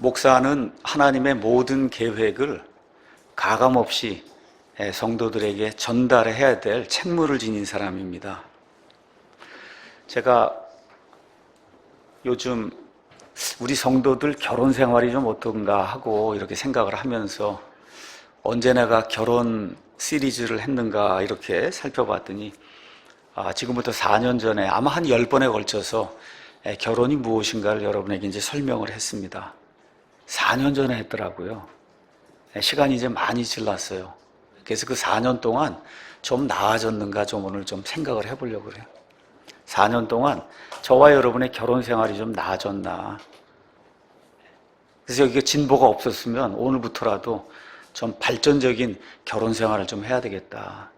목사는 하나님의 모든 계획을 가감없이 성도들에게 전달해야 될 책무를 지닌 사람입니다. 제가 요즘 우리 성도들 결혼 생활이 좀 어떤가 하고 이렇게 생각을 하면서 언제 내가 결혼 시리즈를 했는가 이렇게 살펴봤더니 지금부터 4년 전에 아마 한 10번에 걸쳐서 결혼이 무엇인가를 여러분에게 이제 설명을 했습니다. 4년 전에 했더라고요. 시간이 이제 많이 지났어요. 그래서 그 4년 동안 좀 나아졌는가 좀 오늘 좀 생각을 해보려고 그래요. 4년 동안 저와 여러분의 결혼 생활이 좀 나아졌나. 그래서 여기가 진보가 없었으면 오늘부터라도 좀 발전적인 결혼 생활을 좀 해야 되겠다.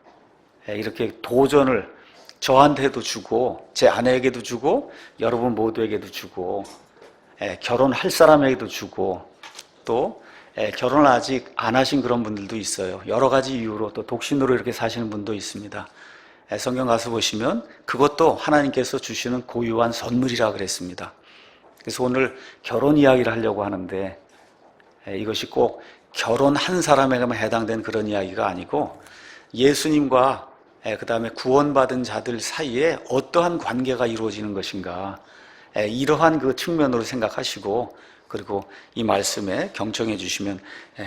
이렇게 도전을 저한테도 주고 제 아내에게도 주고 여러분 모두에게도 주고 결혼할 사람에게도 주고 또 결혼을 아직 안 하신 그런 분들도 있어요. 여러 가지 이유로 또 독신으로 이렇게 사시는 분도 있습니다. 성경 가서 보시면 그것도 하나님께서 주시는 고유한 선물이라 그랬습니다. 그래서 오늘 결혼 이야기를 하려고 하는데 이것이 꼭 결혼한 사람에게만 해당된 그런 이야기가 아니고 예수님과 그 다음에 구원받은 자들 사이에 어떠한 관계가 이루어지는 것인가 이러한 그 측면으로 생각하시고 그리고 이 말씀에 경청해 주시면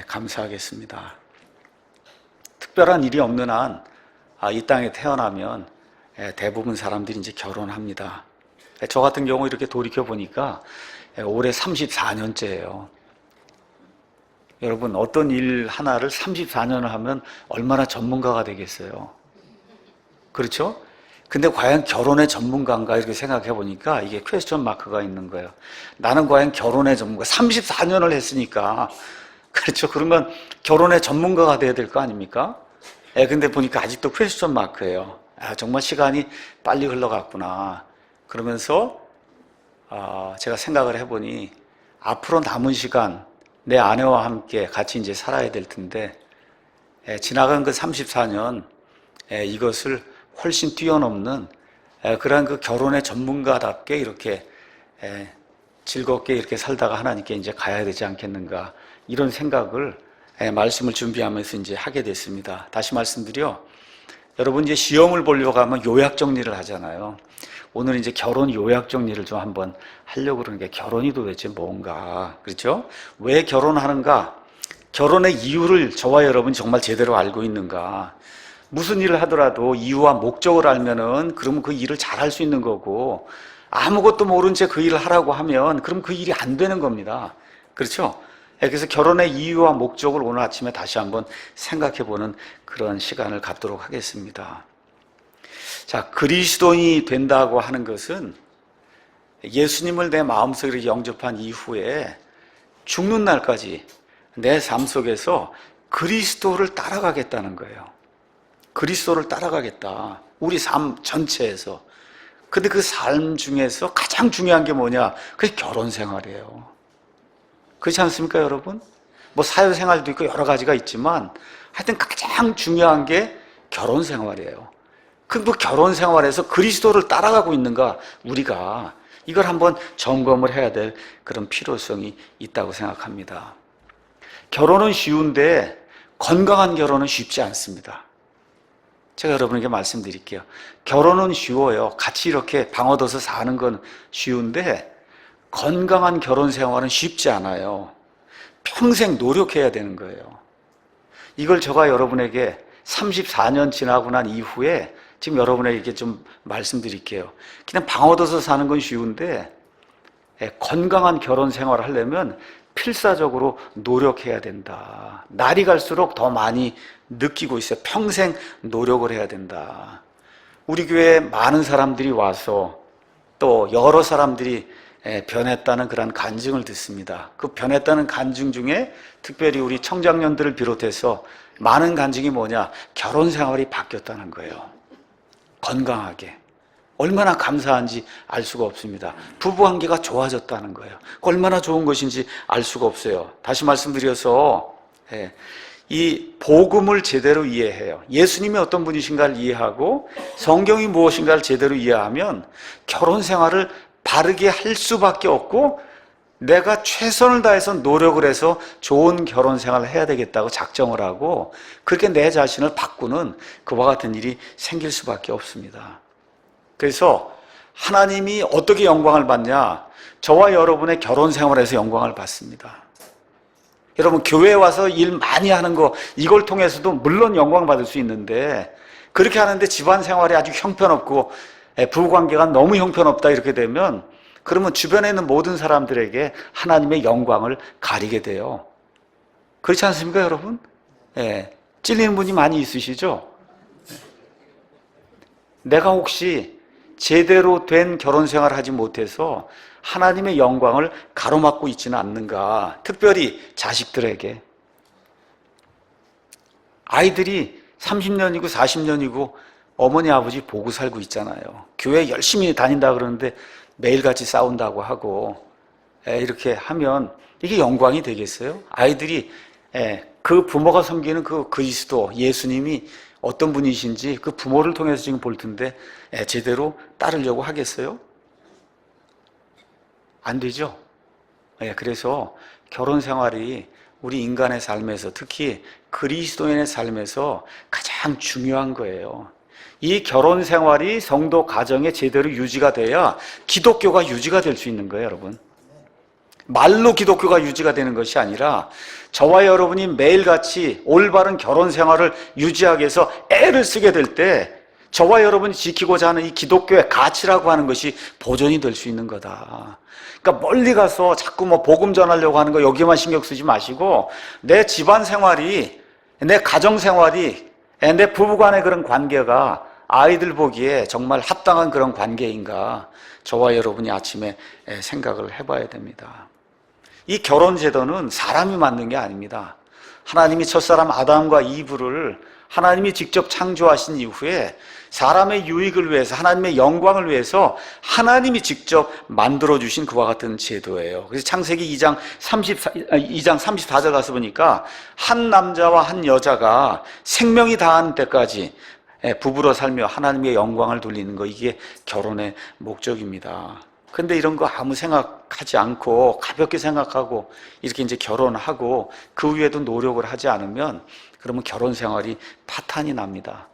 감사하겠습니다. 특별한 일이 없는 한 이 땅에 태어나면 대부분 사람들이 이제 결혼합니다. 저 같은 경우 이렇게 돌이켜 보니까 올해 34년째예요. 여러분 어떤 일 하나를 34년을 하면 얼마나 전문가가 되겠어요? 그렇죠? 근데 과연 결혼의 전문가인가 이렇게 생각해 보니까 이게 퀘스천 마크가 있는 거예요. 나는 과연 결혼의 전문가 34년을 했으니까 그렇죠? 그러면 결혼의 전문가가 돼야 될 거 아닙니까? 근데 보니까 아직도 퀘스천 마크예요. 정말 시간이 빨리 흘러갔구나. 그러면서 제가 생각을 해보니 앞으로 남은 시간 내 아내와 함께 같이 이제 살아야 될 텐데 지나간 그 34년 이것을 훨씬 뛰어넘는 그러한 그 결혼의 전문가답게 이렇게 즐겁게 이렇게 살다가 하나님께 이제 가야 되지 않겠는가 이런 생각을 말씀을 준비하면서 이제 하게 됐습니다. 다시 말씀드려 여러분 이제 시험을 보려고 하면 요약 정리를 하잖아요. 오늘 이제 결혼 요약 정리를 좀 한번 하려고 그러는 게 결혼이 도대체 뭔가 그렇죠? 왜 결혼하는가? 결혼의 이유를 저와 여러분이 정말 제대로 알고 있는가? 무슨 일을 하더라도 이유와 목적을 알면은 그러면 그 일을 잘 할 수 있는 거고 아무것도 모른 채 그 일을 하라고 하면 그럼 그 일이 안 되는 겁니다. 그렇죠? 그래서 결혼의 이유와 목적을 오늘 아침에 다시 한번 생각해보는 그런 시간을 갖도록 하겠습니다. 자, 그리스도인이 된다고 하는 것은 예수님을 내 마음속에 영접한 이후에 죽는 날까지 내 삶 속에서 그리스도를 따라가겠다는 거예요. 그리스도를 따라가겠다. 우리 삶 전체에서. 근데 그 삶 중에서 가장 중요한 게 뭐냐? 그게 결혼 생활이에요. 그렇지 않습니까, 여러분? 뭐 사회생활도 있고 여러 가지가 있지만 하여튼 가장 중요한 게 결혼 생활이에요. 그 결혼 생활에서 그리스도를 따라가고 있는가 우리가 이걸 한번 점검을 해야 될 그런 필요성이 있다고 생각합니다. 결혼은 쉬운데 건강한 결혼은 쉽지 않습니다. 제가 여러분에게 말씀드릴게요. 결혼은 쉬워요. 같이 이렇게 방 얻어서 사는 건 쉬운데 건강한 결혼 생활은 쉽지 않아요. 평생 노력해야 되는 거예요. 이걸 제가 여러분에게 34년 지나고 난 이후에 지금 여러분에게 좀 말씀드릴게요. 그냥 방 얻어서 사는 건 쉬운데 건강한 결혼 생활을 하려면 필사적으로 노력해야 된다. 날이 갈수록 더 많이 느끼고 있어요. 평생 노력을 해야 된다. 우리 교회에 많은 사람들이 와서 또 여러 사람들이 변했다는 그런 간증을 듣습니다. 그 변했다는 간증 중에 특별히 우리 청장년들을 비롯해서 많은 간증이 뭐냐? 결혼 생활이 바뀌었다는 거예요. 건강하게. 얼마나 감사한지 알 수가 없습니다. 부부관계가 좋아졌다는 거예요. 얼마나 좋은 것인지 알 수가 없어요. 다시 말씀드려서 이 복음을 제대로 이해해요. 예수님이 어떤 분이신가를 이해하고 성경이 무엇인가를 제대로 이해하면 결혼 생활을 바르게 할 수밖에 없고 내가 최선을 다해서 노력을 해서 좋은 결혼 생활을 해야 되겠다고 작정을 하고 그렇게 내 자신을 바꾸는 그와 같은 일이 생길 수밖에 없습니다. 그래서 하나님이 어떻게 영광을 받냐? 저와 여러분의 결혼 생활에서 영광을 받습니다. 여러분, 교회에 와서 일 많이 하는 거, 이걸 통해서도 물론 영광 받을 수 있는데, 그렇게 하는데 집안 생활이 아주 형편없고 부부관계가 너무 형편없다 이렇게 되면, 그러면 주변에 있는 모든 사람들에게 하나님의 영광을 가리게 돼요. 그렇지 않습니까, 여러분? 예, 찔리는 분이 많이 있으시죠? 내가 혹시 제대로 된 결혼 생활을 하지 못해서 하나님의 영광을 가로막고 있지는 않는가? 특별히 자식들에게. 아이들이 30년이고 40년이고 어머니 아버지 보고 살고 있잖아요. 교회 열심히 다닌다 그러는데 매일같이 싸운다고 하고 이렇게 하면 이게 영광이 되겠어요? 아이들이 그 부모가 섬기는 그 그리스도 예수님이 어떤 분이신지 그 부모를 통해서 지금 볼 텐데 제대로 따르려고 하겠어요? 안 되죠? 그래서 결혼 생활이 우리 인간의 삶에서, 특히 그리스도인의 삶에서 가장 중요한 거예요. 이 결혼 생활이 성도 가정에 제대로 유지가 돼야 기독교가 유지가 될 수 있는 거예요, 여러분. 말로 기독교가 유지가 되는 것이 아니라 저와 여러분이 매일같이 올바른 결혼 생활을 유지하기 위해서 애를 쓰게 될 때 저와 여러분이 지키고자 하는 이 기독교의 가치라고 하는 것이 보존이 될 수 있는 거다. 그러니까 멀리 가서 자꾸 복음 전하려고 하는 거 여기만 신경 쓰지 마시고 내 집안 생활이, 내 가정 생활이, 내 부부간의 그런 관계가 아이들 보기에 정말 합당한 그런 관계인가 저와 여러분이 아침에 생각을 해봐야 됩니다. 이 결혼 제도는 사람이 만든 게 아닙니다. 하나님이 첫사람 아담과 이브를 하나님이 직접 창조하신 이후에 사람의 유익을 위해서, 하나님의 영광을 위해서 하나님이 직접 만들어주신 그와 같은 제도예요. 그래서 창세기 2장 34절 가서 보니까 한 남자와 한 여자가 생명이 다한 때까지 부부로 살며 하나님의 영광을 돌리는 거, 이게 결혼의 목적입니다. 근데 이런 거 아무 생각하지 않고 가볍게 생각하고 이렇게 이제 결혼하고 그 위에도 노력을 하지 않으면 그러면 결혼 생활이 파탄이 납니다.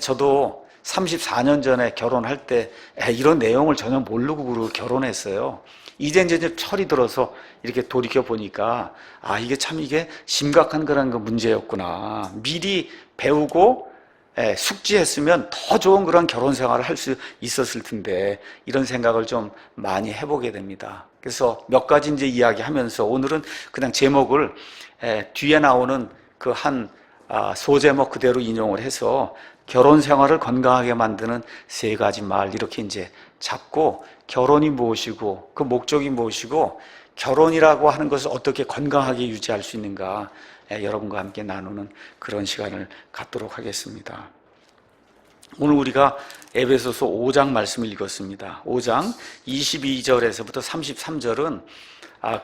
저도 34년 전에 결혼할 때 이런 내용을 전혀 모르고 결혼했어요. 이제 철이 들어서 이렇게 돌이켜 보니까 이게 심각한 그런 문제였구나. 미리 배우고 숙지했으면 더 좋은 그런 결혼 생활을 할 수 있었을 텐데 이런 생각을 좀 많이 해보게 됩니다. 그래서 몇 가지 이제 이야기하면서 오늘은 그냥 제목을 뒤에 나오는 그 한 소제목 그대로 인용을 해서 결혼 생활을 건강하게 만드는 3가지 말 이렇게 이제 잡고 결혼이 무엇이고 그 목적이 무엇이고 결혼이라고 하는 것을 어떻게 건강하게 유지할 수 있는가 여러분과 함께 나누는 그런 시간을 갖도록 하겠습니다. 오늘 우리가 에베소서 5장 말씀을 읽었습니다. 5장 22절에서부터 33절은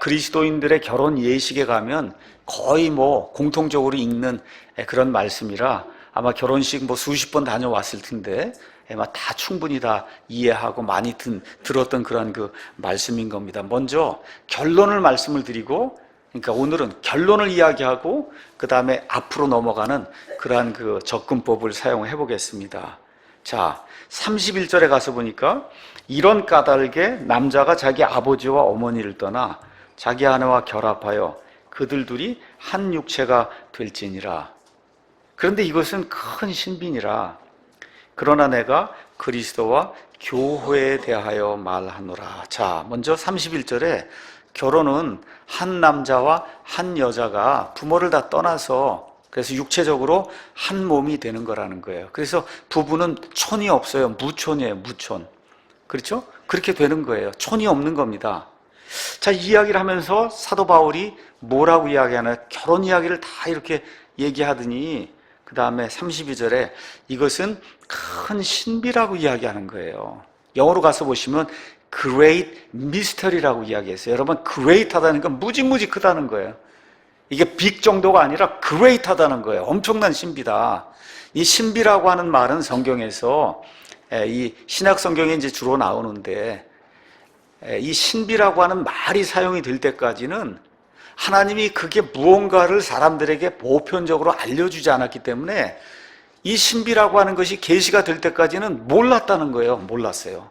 그리스도인들의 결혼 예식에 가면 거의 공통적으로 읽는 그런 말씀이라 아마 결혼식 수십 번 다녀왔을 텐데 다 충분히 다 이해하고 많이 들었던 그런 그 말씀인 겁니다. 먼저 결론을 말씀을 드리고, 그러니까 오늘은 결론을 이야기하고 그 다음에 앞으로 넘어가는 그러한 그 접근법을 사용해 보겠습니다. 자, 31절에 가서 보니까 이런 까닭에 남자가 자기 아버지와 어머니를 떠나 자기 아내와 결합하여 그들 둘이 한 육체가 될지니라. 그런데 이것은 큰 신비니라. 그러나 내가 그리스도와 교회에 대하여 말하노라. 자, 먼저 31절에 결혼은 한 남자와 한 여자가 부모를 다 떠나서 그래서 육체적으로 한 몸이 되는 거라는 거예요. 그래서 부부는 촌이 없어요. 무촌이에요. 무촌. 그렇죠? 그렇게 되는 거예요. 촌이 없는 겁니다. 자, 이 이야기를 하면서 사도 바울이 뭐라고 이야기하나? 결혼 이야기를 다 이렇게 얘기하더니 그 다음에 32절에 이것은 큰 신비라고 이야기하는 거예요. 영어로 가서 보시면 Great Mystery라고 이야기했어요. 여러분, Great하다는 건 무지무지 크다는 거예요. 이게 빅 정도가 아니라 Great하다는 거예요. 엄청난 신비다. 이 신비라고 하는 말은 성경에서 이 신약 성경에 이제 주로 나오는데 이 신비라고 하는 말이 사용이 될 때까지는 하나님이 그게 무언가를 사람들에게 보편적으로 알려주지 않았기 때문에 이 신비라고 하는 것이 계시가 될 때까지는 몰랐다는 거예요. 몰랐어요.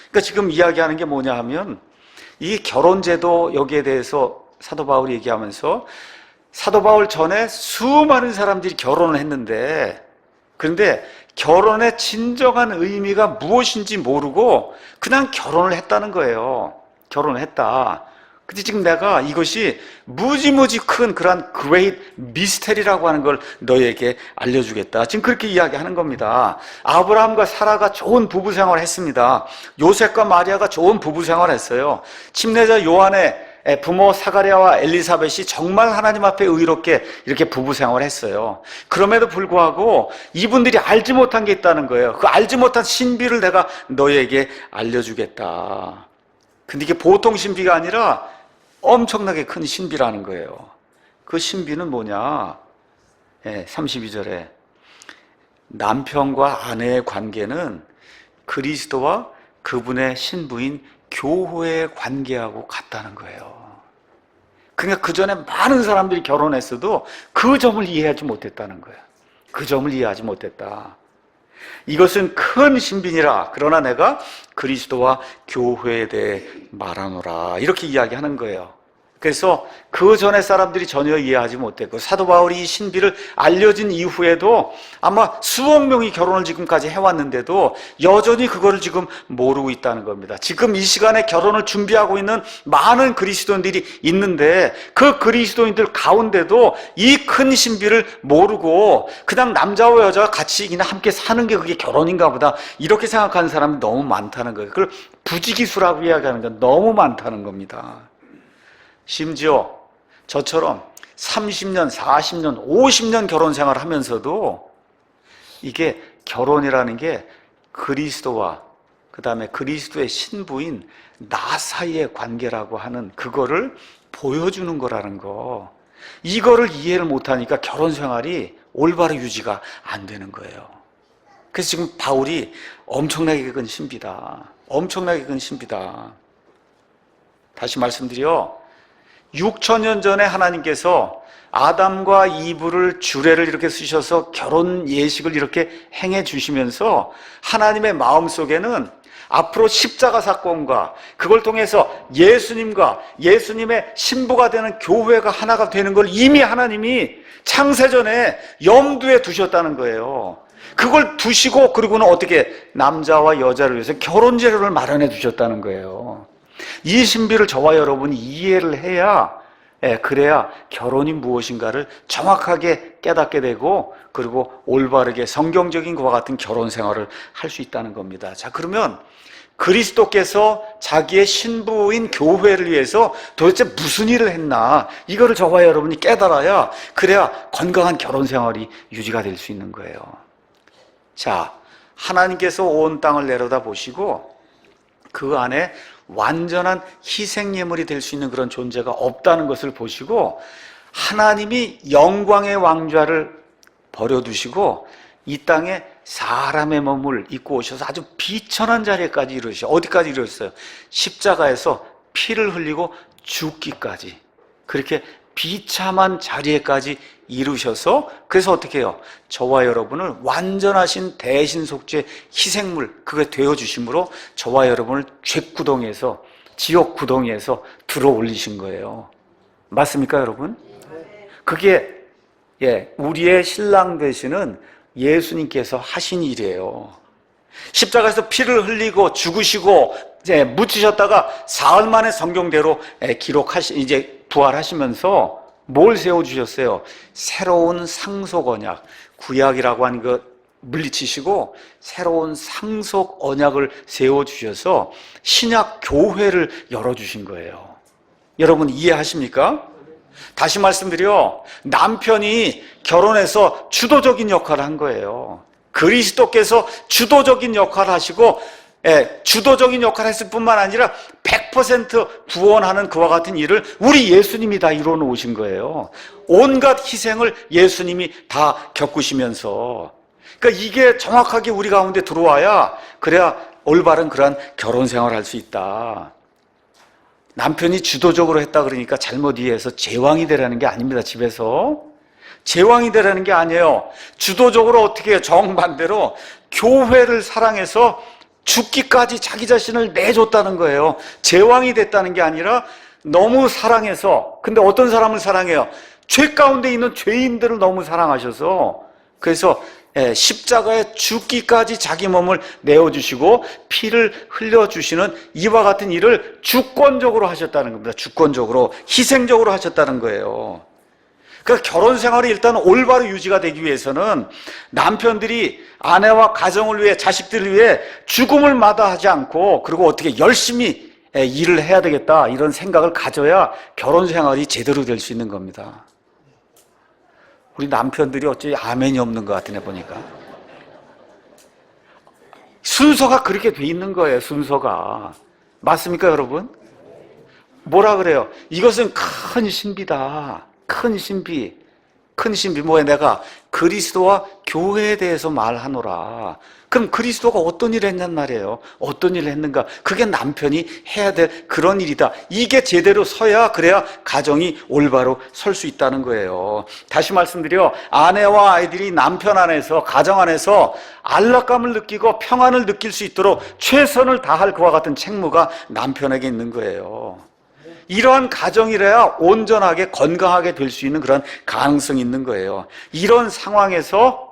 그러니까 지금 이야기하는 게 뭐냐 하면 이 결혼제도, 여기에 대해서 사도 바울이 얘기하면서 사도 바울 전에 수많은 사람들이 결혼을 했는데, 그런데 결혼의 진정한 의미가 무엇인지 모르고 그냥 결혼을 했다는 거예요. 결혼을 했다. 근데 지금 내가 이것이 무지무지 큰 그러한 great 미스테리라고 하는 걸 너에게 알려주겠다. 지금 그렇게 이야기하는 겁니다. 아브라함과 사라가 좋은 부부 생활을 했습니다. 요셉과 마리아가 좋은 부부 생활을 했어요. 침례자 요한의 부모 사가랴와 엘리사벳이 정말 하나님 앞에 의롭게 이렇게 부부 생활을 했어요. 그럼에도 불구하고 이분들이 알지 못한 게 있다는 거예요. 그 알지 못한 신비를 내가 너에게 알려주겠다. 근데 이게 보통 신비가 아니라 엄청나게 큰 신비라는 거예요. 그 신비는 뭐냐? 32절에 남편과 아내의 관계는 그리스도와 그분의 신부인 교회의 관계하고 같다는 거예요. 그러니까 그 전에 많은 사람들이 결혼했어도 그 점을 이해하지 못했다는 거예요. 그 점을 이해하지 못했다. 이것은 큰 신비니라. 그러나 내가 그리스도와 교회에 대해 말하노라. 이렇게 이야기하는 거예요. 그래서 그 전에 사람들이 전혀 이해하지 못했고, 사도 바울이 이 신비를 알려진 이후에도 아마 수억 명이 결혼을 지금까지 해왔는데도 여전히 그거를 지금 모르고 있다는 겁니다. 지금 이 시간에 결혼을 준비하고 있는 많은 그리스도인들이 있는데 그 그리스도인들 가운데도 이 큰 신비를 모르고 그냥 남자와 여자가 같이 그냥 함께 사는 게 그게 결혼인가 보다 이렇게 생각하는 사람이 너무 많다는 거예요. 그걸 부지기수라고 이야기하는 건 너무 많다는 겁니다. 심지어 저처럼 30년, 40년, 50년 결혼 생활을 하면서도 이게 결혼이라는 게 그리스도와 그 다음에 그리스도의 신부인 나 사이의 관계라고 하는 그거를 보여주는 거라는 거, 이거를 이해를 못하니까 결혼 생활이 올바로 유지가 안 되는 거예요. 그래서 지금 바울이 엄청나게 큰 신비다. 엄청나게 큰 신비다. 다시 말씀드려, 6,000년 전에 하나님께서 아담과 이브를 주례를 이렇게 쓰셔서 결혼 예식을 이렇게 행해 주시면서 하나님의 마음속에는 앞으로 십자가 사건과 그걸 통해서 예수님과 예수님의 신부가 되는 교회가 하나가 되는 걸 이미 하나님이 창세전에 염두에 두셨다는 거예요. 그걸 두시고 그리고는 어떻게 남자와 여자를 위해서 결혼 제도를 마련해 두셨다는 거예요. 이 신비를 저와 여러분이 이해를 해야, 그래야 결혼이 무엇인가를 정확하게 깨닫게 되고 그리고 올바르게 성경적인 것과 같은 결혼 생활을 할 수 있다는 겁니다. 자, 그러면 그리스도께서 자기의 신부인 교회를 위해서 도대체 무슨 일을 했나, 이거를 저와 여러분이 깨달아야, 그래야 건강한 결혼 생활이 유지가 될 수 있는 거예요. 자, 하나님께서 온 땅을 내려다 보시고 그 안에 완전한 희생예물이 될 수 있는 그런 존재가 없다는 것을 보시고 하나님이 영광의 왕좌를 버려두시고 이 땅에 사람의 몸을 입고 오셔서 아주 비천한 자리에까지 이르셨어요. 어디까지 이르셨어요? 십자가에서 피를 흘리고 죽기까지, 그렇게 비참한 자리에까지 이루셔서, 그래서 어떻게 해요? 저와 여러분을 완전하신 대신속죄 희생물, 그게 되어주심으로 저와 여러분을 죄구덩이에서, 지옥 구덩이에서 들어 올리신 거예요. 맞습니까, 여러분? 그게 우리의 신랑 되시는 예수님께서 하신 일이에요. 십자가에서 피를 흘리고 죽으시고 묻히셨다가 사흘 만에 성경대로 이제 부활하시면서 뭘 세워주셨어요? 새로운 상속 언약, 구약이라고 하는 거 물리치시고 새로운 상속 언약을 세워주셔서 신약 교회를 열어주신 거예요. 여러분 이해하십니까? 다시 말씀드려, 남편이 결혼해서 주도적인 역할을 한 거예요. 그리스도께서 주도적인 역할을 하시고, 주도적인 역할을 했을 뿐만 아니라 100% 구원하는 그와 같은 일을 우리 예수님이 다 이루어 놓으신 거예요. 온갖 희생을 예수님이 다 겪으시면서, 그러니까 이게 정확하게 우리 가운데 들어와야, 그래야 올바른 그러한 결혼 생활을 할 수 있다. 남편이 주도적으로 했다 그러니까 잘못 이해해서 제왕이 되라는 게 아닙니다. 집에서 제왕이 되라는 게 아니에요. 주도적으로 어떻게 해요? 정반대로 교회를 사랑해서 죽기까지 자기 자신을 내줬다는 거예요. 제왕이 됐다는 게 아니라 너무 사랑해서, 근데 어떤 사람을 사랑해요? 죄 가운데 있는 죄인들을 너무 사랑하셔서, 그래서 십자가에 죽기까지 자기 몸을 내어주시고 피를 흘려주시는 이와 같은 일을 주권적으로 하셨다는 겁니다. 주권적으로, 희생적으로 하셨다는 거예요. 그러니까 결혼 생활이 일단 올바로 유지가 되기 위해서는 남편들이 아내와 가정을 위해, 자식들을 위해 죽음을 마다하지 않고, 그리고 어떻게 열심히 일을 해야 되겠다, 이런 생각을 가져야 결혼 생활이 제대로 될 수 있는 겁니다. 우리 남편들이 어찌 아멘이 없는 것 같으네 보니까. 순서가 그렇게 돼 있는 거예요. 순서가. 맞습니까 여러분? 뭐라 그래요? 이것은 큰 신비다. 큰 신비. 큰 신비. 뭐야, 내가 그리스도와 교회에 대해서 말하노라. 그럼 그리스도가 어떤 일을 했냔 말이에요. 어떤 일을 했는가? 그게 남편이 해야 될 그런 일이다. 이게 제대로 서야, 그래야 가정이 올바로 설 수 있다는 거예요. 다시 말씀드려, 아내와 아이들이 남편 안에서, 가정 안에서 안락감을 느끼고 평안을 느낄 수 있도록 최선을 다할 그와 같은 책무가 남편에게 있는 거예요. 이러한 가정이라야 온전하게 건강하게 될 수 있는 그런 가능성이 있는 거예요. 이런 상황에서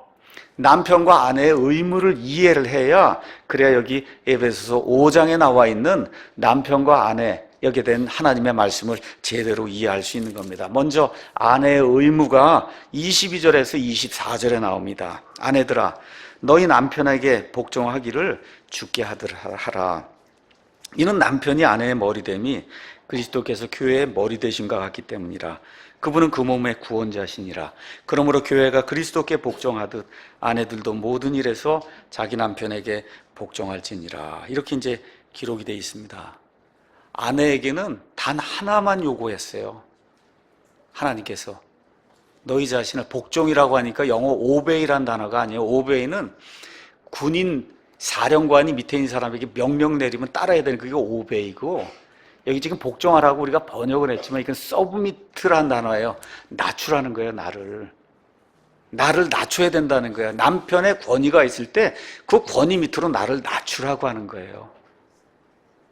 남편과 아내의 의무를 이해를 해야, 그래야 여기 에베소서 5장에 나와 있는 남편과 아내, 여기에 대한 하나님의 말씀을 제대로 이해할 수 있는 겁니다. 먼저 아내의 의무가 22절에서 24절에 나옵니다. 아내들아, 너희 남편에게 복종하기를 주께 하라. 이는 남편이 아내의 머리됨이 그리스도께서 교회의 머리 되심과 같기 때문이라. 그분은 그 몸의 구원자시니라. 그러므로 교회가 그리스도께 복종하듯 아내들도 모든 일에서 자기 남편에게 복종할지니라. 이렇게 이제 기록이 되어 있습니다. 아내에게는 단 하나만 요구했어요. 하나님께서 너희 자신을, 복종이라고 하니까 영어 오베이란 단어가 아니에요. 오베이는 군인 사령관이 밑에 있는 사람에게 명령 내리면 따라야 되는, 그게 오베이고, 여기 지금 복종하라고 우리가 번역을 했지만 이건 서브미트라는 단어예요. 낮추라는 거예요. 나를 낮춰야 된다는 거예요. 남편의 권위가 있을 때 그 권위 밑으로 나를 낮추라고 하는 거예요.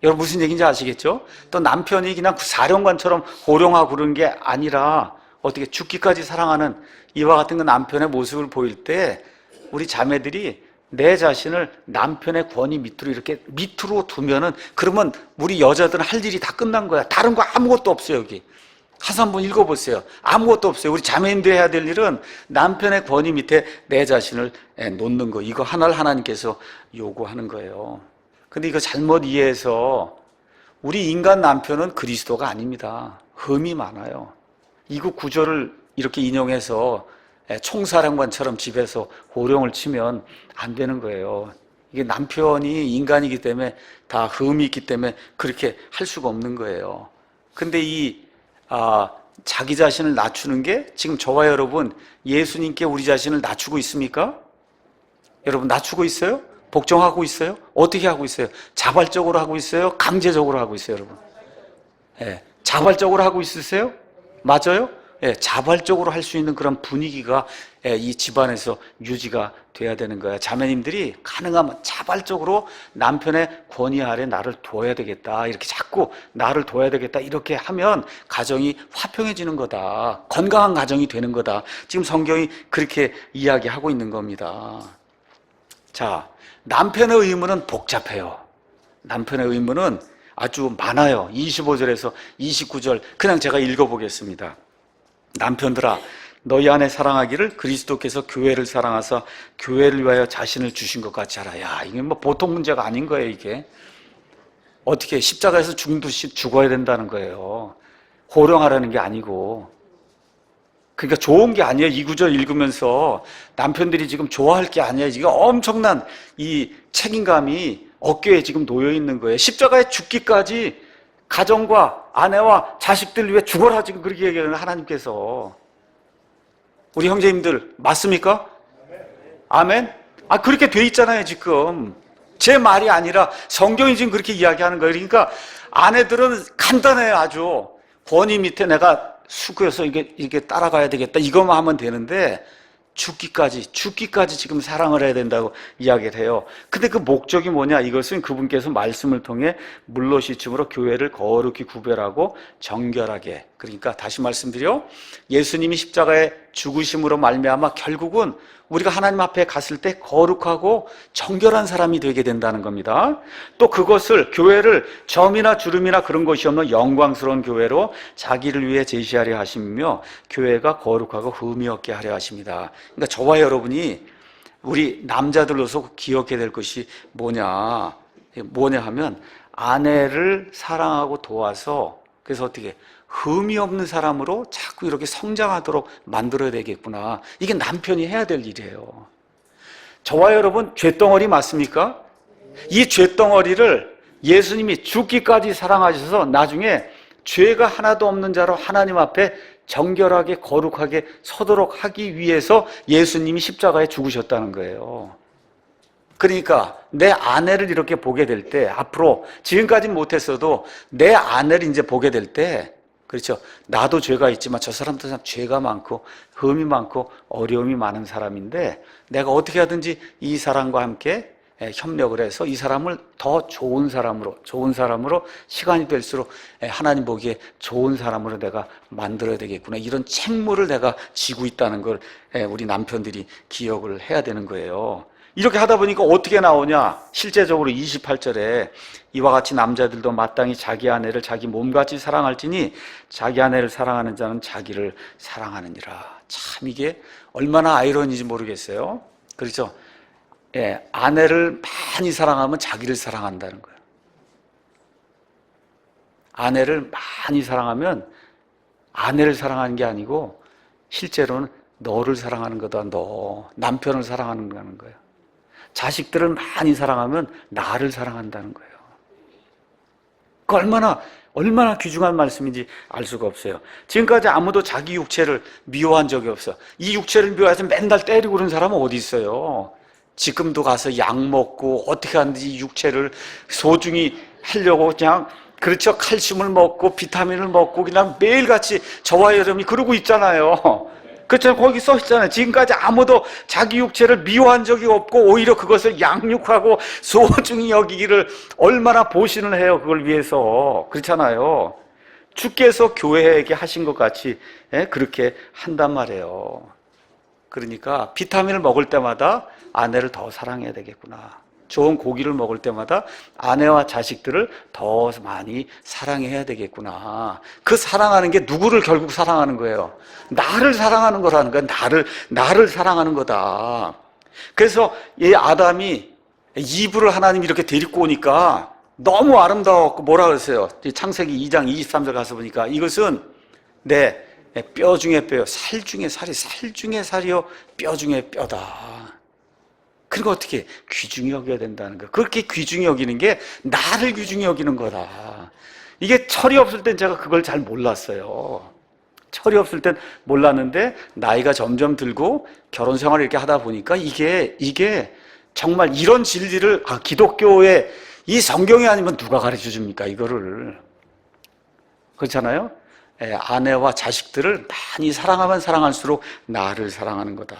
여러분 무슨 얘기인지 아시겠죠? 또 남편이 그냥 사령관처럼 호령하고 그런 게 아니라 어떻게 죽기까지 사랑하는 이와 같은 그 남편의 모습을 보일 때 우리 자매들이 내 자신을 남편의 권위 밑으로 이렇게 밑으로 두면은, 그러면 우리 여자들은 할 일이 다 끝난 거야. 다른 거 아무것도 없어요. 여기 가서 한번 읽어보세요. 아무것도 없어요. 우리 자매님들이 해야 될 일은 남편의 권위 밑에 내 자신을 놓는 거, 이거 하나를 하나님께서 요구하는 거예요. 근데 이거 잘못 이해해서 우리 인간 남편은 그리스도가 아닙니다. 흠이 많아요. 이거 구절을 이렇게 인용해서 총사령관처럼 집에서 호령을 치면 안 되는 거예요. 이게 남편이 인간이기 때문에, 다 흠이 있기 때문에 그렇게 할 수가 없는 거예요. 근데 자기 자신을 낮추는 게, 지금 저와 여러분 예수님께 우리 자신을 낮추고 있습니까? 여러분 낮추고 있어요? 복종하고 있어요? 어떻게 하고 있어요? 자발적으로 하고 있어요? 강제적으로 하고 있어요, 여러분? 자발적으로 하고 있으세요? 맞아요? 자발적으로 할 수 있는 그런 분위기가 이 집안에서 유지가 돼야 되는 거야. 자매님들이 가능하면 자발적으로 남편의 권위 아래 나를 둬야 되겠다, 이렇게 자꾸 나를 둬야 되겠다, 이렇게 하면 가정이 화평해지는 거다. 건강한 가정이 되는 거다. 지금 성경이 그렇게 이야기하고 있는 겁니다. 자, 남편의 의무는 복잡해요. 남편의 의무는 아주 많아요. 25절에서 29절 그냥 제가 읽어보겠습니다. 남편들아, 너희 아내 사랑하기를 그리스도께서 교회를 사랑하사 교회를 위하여 자신을 주신 것 같이 하라. 야, 이게 뭐 보통 문제가 아닌 거예요. 이게 어떻게 십자가에서 죽듯이 죽어야 된다는 거예요. 호령하라는 게 아니고. 그러니까 좋은 게 아니에요. 이 구절 읽으면서 남편들이 지금 좋아할 게 아니에요. 지금 엄청난 이 책임감이 어깨에 지금 놓여 있는 거예요. 십자가에 죽기까지 가정과 아내와 자식들 위해 죽어라, 지금 그렇게 얘기하는 하나님께서. 우리 형제님들 맞습니까? 아멘? 그렇게 돼 있잖아요. 지금 제 말이 아니라 성경이 지금 그렇게 이야기하는 거예요. 그러니까 아내들은 간단해요. 아주 권위 밑에 내가 수고해서 이게 따라가야 되겠다 이것만 하면 되는데 죽기까지 지금 사랑을 해야 된다고 이야기를 해요. 근데 그 목적이 뭐냐? 이것은 그분께서 말씀을 통해 물로씻음으로 교회를 거룩히 구별하고 정결하게, 그러니까 다시 말씀드려 예수님이 십자가에 죽으심으로 말미암아 결국은 우리가 하나님 앞에 갔을 때 거룩하고 정결한 사람이 되게 된다는 겁니다. 또 그것을 교회를 점이나 주름이나 그런 것이 없는 영광스러운 교회로 자기를 위해 제시하려 하시며 교회가 거룩하고 흠이 없게 하려 하십니다. 그러니까 저와 여러분이 우리 남자들로서 기억해야 될 것이 뭐냐 하면 아내를 사랑하고 도와서 그래서 어떻게 흠이 없는 사람으로 자꾸 이렇게 성장하도록 만들어야 되겠구나. 이게 남편이 해야 될 일이에요. 저와 여러분 쇳덩어리 맞습니까? 이 쇳덩어리를 예수님이 죽기까지 사랑하셔서 나중에 죄가 하나도 없는 자로 하나님 앞에 정결하게 거룩하게 서도록 하기 위해서 예수님이 십자가에 죽으셨다는 거예요. 그러니까 내 아내를 이렇게 보게 될 때 앞으로 지금까지는 못했어도 내 아내를 이제 보게 될 때 그렇죠. 나도 죄가 있지만 저 사람도 참 죄가 많고 흠이 많고 어려움이 많은 사람인데 내가 어떻게 하든지 이 사람과 함께 협력을 해서 이 사람을 더 좋은 사람으로 시간이 될수록 하나님 보기에 좋은 사람으로 내가 만들어야 되겠구나. 이런 책무를 내가 지고 있다는 걸 우리 남편들이 기억을 해야 되는 거예요. 이렇게 하다 보니까 어떻게 나오냐? 실제적으로 28절에 이와 같이 남자들도 마땅히 자기 아내를 자기 몸같이 사랑할지니 자기 아내를 사랑하는 자는 자기를 사랑하느니라. 참 이게 얼마나 아이러니인지 모르겠어요. 그렇죠? 예, 아내를 많이 사랑하면 자기를 사랑한다는 거예요. 아내를 많이 사랑하면 아내를 사랑하는 게 아니고 실제로는 너를 사랑하는 거다. 너 남편을 사랑하는 거예요. 자식들을 많이 사랑하면 나를 사랑한다는 거예요. 그 얼마나 귀중한 말씀인지 알 수가 없어요. 지금까지 아무도 자기 육체를 미워한 적이 없어. 이 육체를 미워해서 맨날 때리고 그런 사람은 어디 있어요? 지금도 가서 약 먹고 어떻게 하는지 육체를 소중히 하려고 그냥 그렇죠. 칼슘을 먹고 비타민을 먹고 그냥 매일같이 저와 여러분이 그러고 있잖아요. 그렇죠. 거기 써 있잖아요. 지금까지 아무도 자기 육체를 미워한 적이 없고 오히려 그것을 양육하고 소중히 여기기를 얼마나 보신을 해요. 그걸 위해서. 그렇잖아요. 주께서 교회에게 하신 것 같이 그렇게 한단 말이에요. 그러니까 비타민을 먹을 때마다 아내를 더 사랑해야 되겠구나. 좋은 고기를 먹을 때마다 아내와 자식들을 더 많이 사랑해야 되겠구나. 그 사랑하는 게 누구를 결국 사랑하는 거예요? 나를 사랑하는 거라는 거야. 나를 사랑하는 거다. 그래서 이 아담이 이브를 하나님이 이렇게 데리고 오니까 너무 아름다웠고 뭐라 그랬어요? 창세기 2장 23절 가서 보니까 이것은 내 뼈 중에 뼈요, 살 중에 살이, 살 중에 살이요, 뼈 중에 뼈다. 그리고 어떻게 귀중히 여겨야 된다는 거야. 그렇게 귀중히 여기는 게 나를 귀중히 여기는 거다. 이게 철이 없을 땐 제가 그걸 잘 몰랐어요. 철이 없을 땐 몰랐는데 나이가 점점 들고 결혼 생활을 이렇게 하다 보니까 이게 정말 이런 진리를 기독교의 이 성경이 아니면 누가 가르쳐 줍니까? 이거를. 그렇잖아요? 아내와 자식들을 많이 사랑하면 사랑할수록 나를 사랑하는 거다.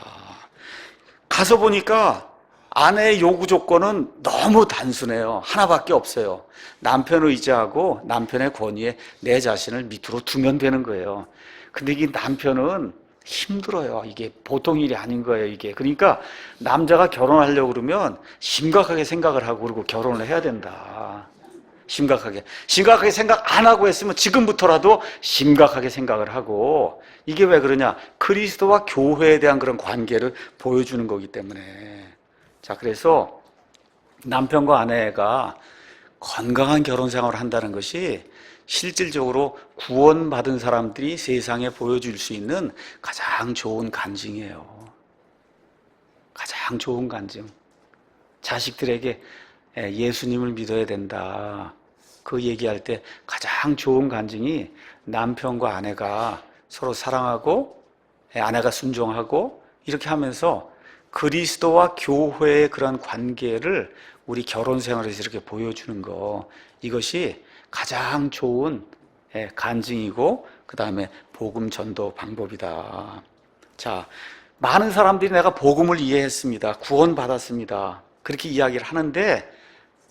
가서 보니까 아내의 요구 조건은 너무 단순해요. 하나밖에 없어요. 남편을 의지하고 남편의 권위에 내 자신을 밑으로 두면 되는 거예요. 근데 이 남편은 힘들어요. 이게 보통 일이 아닌 거예요, 이게. 그러니까 남자가 결혼하려고 그러면 심각하게 생각을 하고 그러고 결혼을 해야 된다. 심각하게 생각 안 하고 했으면 지금부터라도 심각하게 생각을 하고, 이게 왜 그러냐? 그리스도와 교회에 대한 그런 관계를 보여주는 거기 때문에. 자, 그래서 남편과 아내가 건강한 결혼 생활을 한다는 것이 실질적으로 구원받은 사람들이 세상에 보여줄 수 있는 가장 좋은 간증이에요. 가장 좋은 간증. 자식들에게 예수님을 믿어야 된다. 그 얘기할 때 가장 좋은 간증이 남편과 아내가 서로 사랑하고 아내가 순종하고 이렇게 하면서 그리스도와 교회의 그런 관계를 우리 결혼 생활에서 이렇게 보여주는 거, 이것이 가장 좋은 간증이고 그 다음에 복음 전도 방법이다. 자, 많은 사람들이 내가 복음을 이해했습니다, 구원받았습니다, 그렇게 이야기를 하는데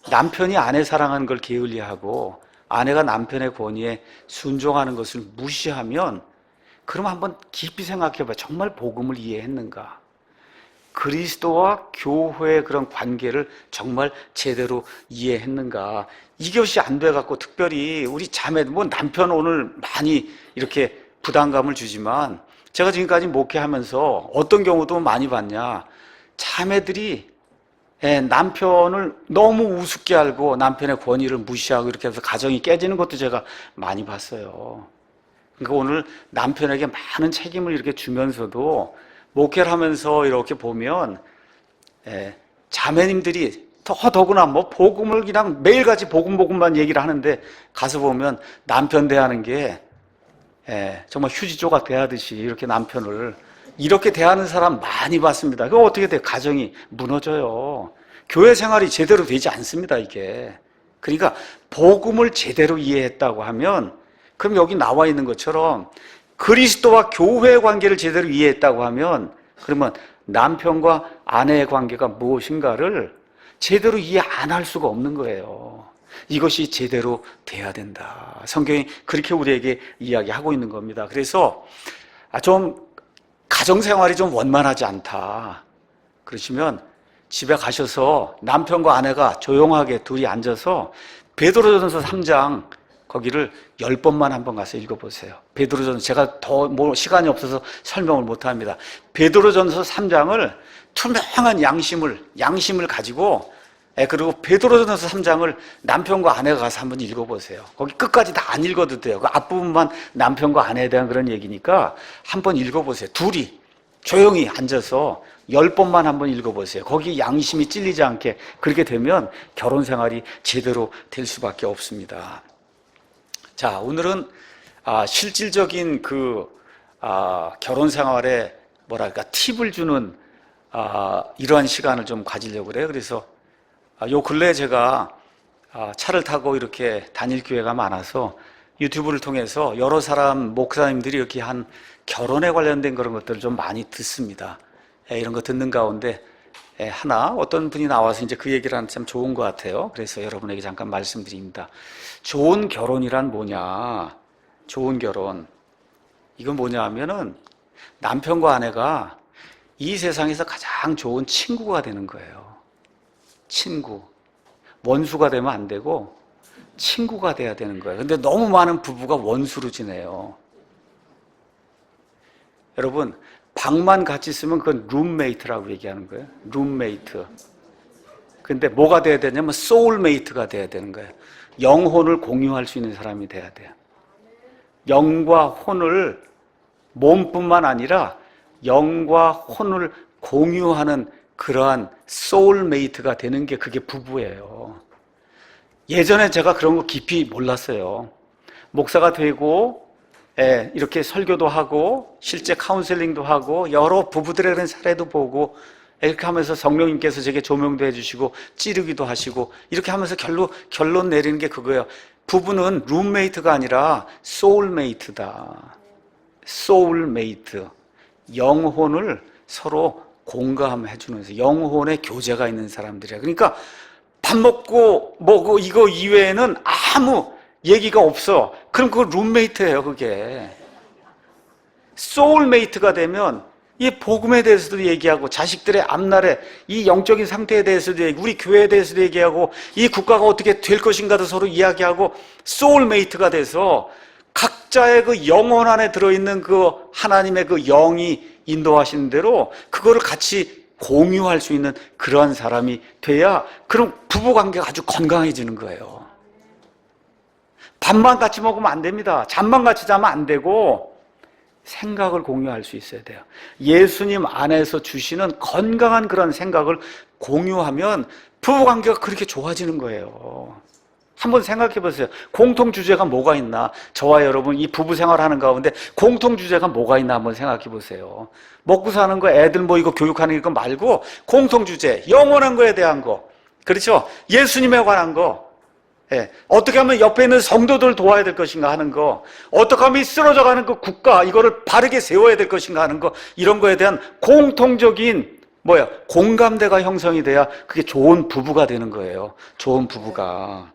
남편이 아내 사랑하는 걸 게을리하고 아내가 남편의 권위에 순종하는 것을 무시하면, 그럼 한번 깊이 생각해봐. 정말 복음을 이해했는가? 그리스도와 교회의 그런 관계를 정말 제대로 이해했는가? 이것이 안 돼갖고 특별히 우리 자매, 뭐 남편 오늘 많이 이렇게 부담감을 주지만 제가 지금까지 목회하면서 어떤 경우도 많이 봤냐? 자매들이 남편을 너무 우습게 알고 남편의 권위를 무시하고 이렇게 해서 가정이 깨지는 것도 제가 많이 봤어요. 그러니까 오늘 남편에게 많은 책임을 이렇게 주면서도 목회를 하면서 이렇게 보면 자매님들이 더구나 뭐 복음을 그냥 매일같이 복음만 얘기를 하는데 가서 보면 남편 대하는 게 정말 휴지 조각 대하듯이 이렇게 남편을 이렇게 대하는 사람 많이 봤습니다. 그거 어떻게 돼요? 가정이 무너져요. 교회 생활이 제대로 되지 않습니다, 이게. 그러니까 복음을 제대로 이해했다고 하면, 그럼 여기 나와 있는 것처럼 그리스도와 교회의 관계를 제대로 이해했다고 하면, 그러면 남편과 아내의 관계가 무엇인가를 제대로 이해 안 할 수가 없는 거예요. 이것이 제대로 돼야 된다. 성경이 그렇게 우리에게 이야기하고 있는 겁니다. 그래서 좀 가정생활이 좀 원만하지 않다 그러시면 집에 가셔서 남편과 아내가 조용하게 둘이 앉아서 베드로전서 3장 거기를 10번만 한번 가서 읽어보세요. 베드로전서, 제가 더 시간이 없어서 설명을 못합니다. 베드로전서 3장을 투명한 양심을 가지고, 그리고 베드로전서 3장을 남편과 아내가 가서 한번 읽어보세요. 거기 끝까지 다 안 읽어도 돼요. 그 앞부분만 남편과 아내에 대한 그런 얘기니까 한번 읽어보세요. 둘이 조용히 앉아서 10번만 한번 읽어보세요. 거기 양심이 찔리지 않게. 그렇게 되면 결혼 생활이 제대로 될 수밖에 없습니다. 자, 오늘은 실질적인 결혼 생활에 팁을 주는 이러한 시간을 좀 가지려고 그래요. 그래서 요 근래에 제가 차를 타고 이렇게 다닐 기회가 많아서 유튜브를 통해서 여러 사람 목사님들이 이렇게 한 결혼에 관련된 그런 것들을 좀 많이 듣습니다. 이런 거 듣는 가운데 어떤 분이 나와서 이제 그 얘기를 하는 참 좋은 것 같아요. 그래서 여러분에게 잠깐 말씀드립니다. 좋은 결혼이란 뭐냐? 좋은 결혼, 이건 뭐냐 하면은 남편과 아내가 이 세상에서 가장 좋은 친구가 되는 거예요. 친구. 원수가 되면 안 되고 친구가 돼야 되는 거예요. 근데 너무 많은 부부가 원수로 지내요. 여러분, 방만 같이 쓰면 그건 룸메이트라고 얘기하는 거예요. 룸메이트. 근데 뭐가 돼야 되냐면 소울메이트가 돼야 되는 거예요. 영혼을 공유할 수 있는 사람이 돼야 돼요. 영과 혼을, 몸뿐만 아니라 영과 혼을 공유하는 그러한 소울메이트가 되는 게 그게 부부예요. 예전에 제가 그런 거 깊이 몰랐어요. 목사가 되고 이렇게 설교도 하고 실제 카운셀링도 하고 여러 부부들의 그런 사례도 보고 이렇게 하면서 성령님께서 제게 조명도 해주시고 찌르기도 하시고 이렇게 하면서 결론 내리는 게 그거예요. 부부는 룸메이트가 아니라 소울메이트다. 소울메이트. 영혼을 서로 공감해주면서 영혼의 교제가 있는 사람들이야. 그러니까 밥 먹고 뭐고 이거 이외에는 아무 얘기가 없어. 그럼 그거 룸메이트예요, 그게. 소울메이트가 되면 이 복음에 대해서도 얘기하고 자식들의 앞날에 이 영적인 상태에 대해서도 얘기하고 우리 교회에 대해서도 얘기하고 이 국가가 어떻게 될 것인가도 서로 이야기하고 소울메이트가 돼서 각자의 그 영혼 안에 들어있는 그 하나님의 그 영이 인도하시는 대로 그거를 같이 공유할 수 있는 그러한 사람이 돼야 그럼 부부관계가 아주 건강해지는 거예요. 밥만 같이 먹으면 안 됩니다. 잠만 같이 자면 안 되고 생각을 공유할 수 있어야 돼요. 예수님 안에서 주시는 건강한 그런 생각을 공유하면 부부관계가 그렇게 좋아지는 거예요. 한번 생각해 보세요. 공통 주제가 뭐가 있나? 저와 여러분 이 부부 생활하는 가운데 공통 주제가 뭐가 있나 한번 생각해 보세요. 먹고 사는 거, 애들 뭐 이거 교육하는 거 말고 공통 주제, 영원한 거에 대한 거. 그렇죠? 예수님에 관한 거. 예. 어떻게 하면 옆에 있는 성도들 도와야 될 것인가 하는 거, 어떻게 하면 쓰러져가는 그 국가 이거를 바르게 세워야 될 것인가 하는 거, 이런 거에 대한 공통적인 공감대가 형성이 돼야 그게 좋은 부부가 되는 거예요. 좋은 부부가.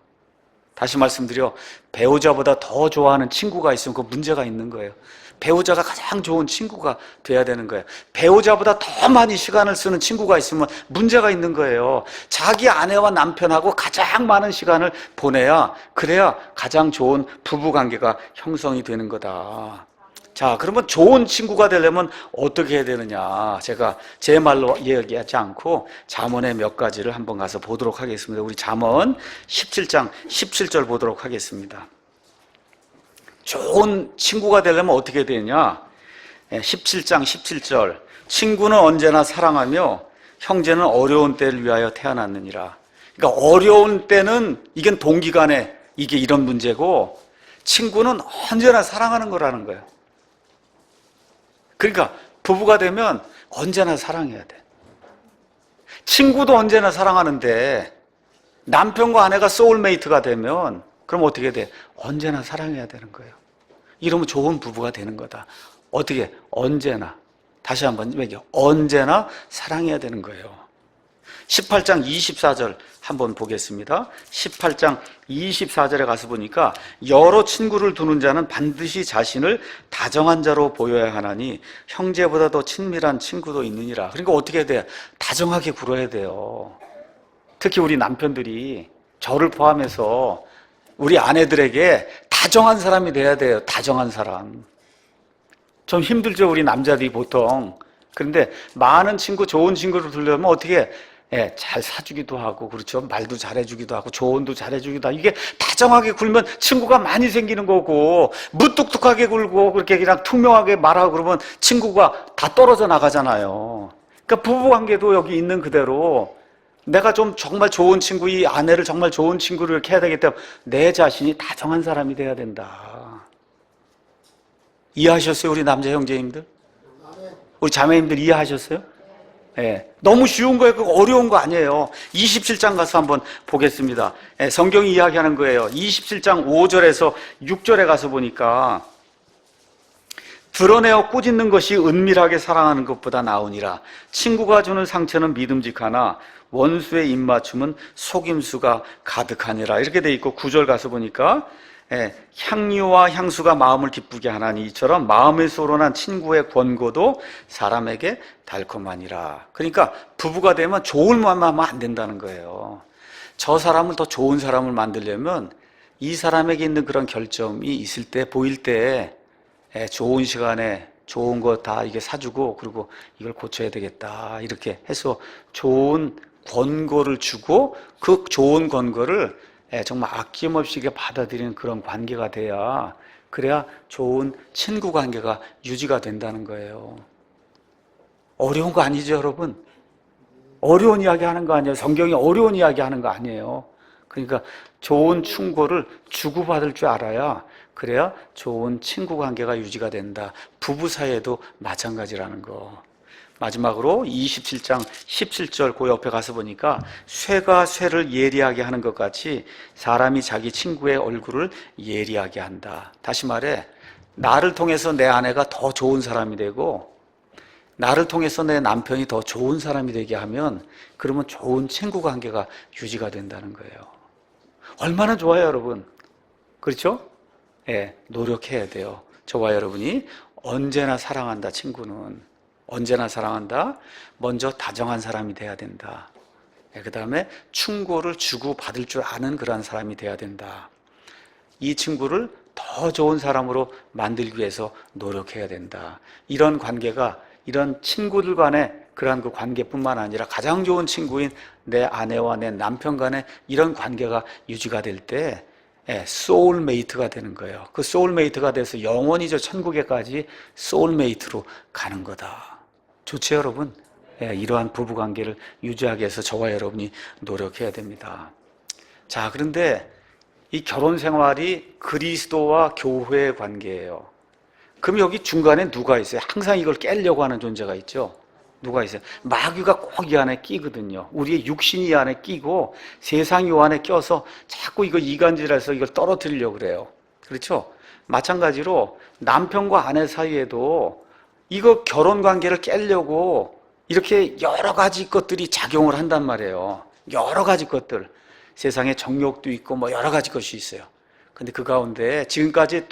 다시 말씀드려, 배우자보다 더 좋아하는 친구가 있으면 그 문제가 있는 거예요. 배우자가 가장 좋은 친구가 돼야 되는 거예요. 배우자보다 더 많이 시간을 쓰는 친구가 있으면 문제가 있는 거예요. 자기 아내와 남편하고 가장 많은 시간을 보내야, 그래야 가장 좋은 부부관계가 형성이 되는 거다. 자, 그러면 좋은 친구가 되려면 어떻게 해야 되느냐? 제가 제 말로 얘기하지 않고 잠언의 몇 가지를 한번 가서 보도록 하겠습니다. 우리 잠언 17장 17절 보도록 하겠습니다. 좋은 친구가 되려면 어떻게 되느냐? 17장 17절. 친구는 언제나 사랑하며 형제는 어려운 때를 위하여 태어났느니라. 그러니까 어려운 때는 이건 동기간에 이게 이런 문제고, 친구는 언제나 사랑하는 거라는 거예요. 그러니까 부부가 되면 언제나 사랑해야 돼. 친구도 언제나 사랑하는데 남편과 아내가 소울메이트가 되면 그럼 어떻게 돼? 언제나 사랑해야 되는 거예요. 이러면 좋은 부부가 되는 거다. 어떻게? 언제나. 다시 한번 얘기해요. 언제나 사랑해야 되는 거예요. 18장 24절 한번 보겠습니다. 18장 24절에 가서 보니까 여러 친구를 두는 자는 반드시 자신을 다정한 자로 보여야 하나니 형제보다 더 친밀한 친구도 있느니라. 그러니까 어떻게 해야 돼요? 다정하게 굴어야 돼요. 특히 우리 남편들이 저를 포함해서 우리 아내들에게 다정한 사람이 돼야 돼요. 다정한 사람. 좀 힘들죠, 우리 남자들이 보통. 그런데 많은 친구, 좋은 친구를 두려면 어떻게 해? 잘 사주기도 하고, 그렇죠? 말도 잘해주기도 하고, 조언도 잘해주기도 하고, 이게 다정하게 굴면 친구가 많이 생기는 거고, 무뚝뚝하게 굴고, 그렇게 그냥 투명하게 말하고 그러면 친구가 다 떨어져 나가잖아요. 그러니까 부부관계도 여기 있는 그대로 내가 좀 정말 좋은 친구, 이 아내를 정말 좋은 친구를 이렇게 해야 되기 때문에 내 자신이 다정한 사람이 돼야 된다. 이해하셨어요? 우리 남자 형제님들? 우리 자매님들 이해하셨어요? 예, 너무 쉬운 거예요. 그거 어려운 거 아니에요. 27장 가서 한번 보겠습니다. 성경이 이야기하는 거예요. 27장 5절에서 6절에 가서 보니까 드러내어 꾸짖는 것이 은밀하게 사랑하는 것보다 나으니라. 친구가 주는 상처는 믿음직하나 원수의 입맞춤은 속임수가 가득하니라. 이렇게 돼 있고 9절 가서 보니까 향유와 향수가 마음을 기쁘게 하나니 이처럼 마음에 소원한 친구의 권고도 사람에게 달콤하니라. 그러니까 부부가 되면 좋은 마음만 하면 안 된다는 거예요. 저 사람을 더 좋은 사람을 만들려면 이 사람에게 있는 그런 결점이 있을 때, 보일 때 좋은 시간에 좋은 거 다 이게 사주고, 그리고 이걸 고쳐야 되겠다 이렇게 해서 좋은 권고를 주고, 그 좋은 권고를 정말 아낌없이 받아들이는 그런 관계가 돼야, 그래야 좋은 친구 관계가 유지가 된다는 거예요. 어려운 거 아니죠, 여러분? 어려운 이야기 하는 거 아니에요. 성경이 어려운 이야기 하는 거 아니에요. 그러니까 좋은 충고를 주고받을 줄 알아야, 그래야 좋은 친구 관계가 유지가 된다. 부부 사이에도 마찬가지라는 거. 마지막으로 27장 17절 그 옆에 가서 보니까 쇠가 쇠를 예리하게 하는 것 같이 사람이 자기 친구의 얼굴을 예리하게 한다. 다시 말해, 나를 통해서 내 아내가 더 좋은 사람이 되고 나를 통해서 내 남편이 더 좋은 사람이 되게 하면, 그러면 좋은 친구 관계가 유지가 된다는 거예요. 얼마나 좋아요, 여러분. 그렇죠? 노력해야 돼요. 저와 여러분이 언제나 사랑한다, 친구는. 언제나 사랑한다. 먼저 다정한 사람이 돼야 된다. 그 다음에 충고를 주고받을 줄 아는 그러한 사람이 돼야 된다. 이 친구를 더 좋은 사람으로 만들기 위해서 노력해야 된다. 이런 관계가, 이런 친구들 간의 그러한 그 관계뿐만 아니라 가장 좋은 친구인 내 아내와 내 남편 간의 이런 관계가 유지가 될 때 소울메이트가 되는 거예요. 그 소울메이트가 돼서 영원히 저 천국에까지 소울메이트로 가는 거다. 좋죠, 여러분? 이러한 부부관계를 유지하기 위해서 저와 여러분이 노력해야 됩니다. 자, 그런데 이 결혼 생활이 그리스도와 교회의 관계예요. 그럼 여기 중간에 누가 있어요? 항상 이걸 깨려고 하는 존재가 있죠. 누가 있어요? 마귀가 꼭 이 안에 끼거든요. 우리의 육신이 이 안에 끼고 세상이 이 안에 껴서 자꾸 이거 이간질해서 이걸 떨어뜨리려고 그래요. 그렇죠? 마찬가지로 남편과 아내 사이에도 이거 결혼 관계를 깨려고 이렇게 여러 가지 것들이 작용을 한단 말이에요. 여러 가지 것들. 세상에 정욕도 있고 뭐 여러 가지 것이 있어요. 근데 그 가운데 지금까지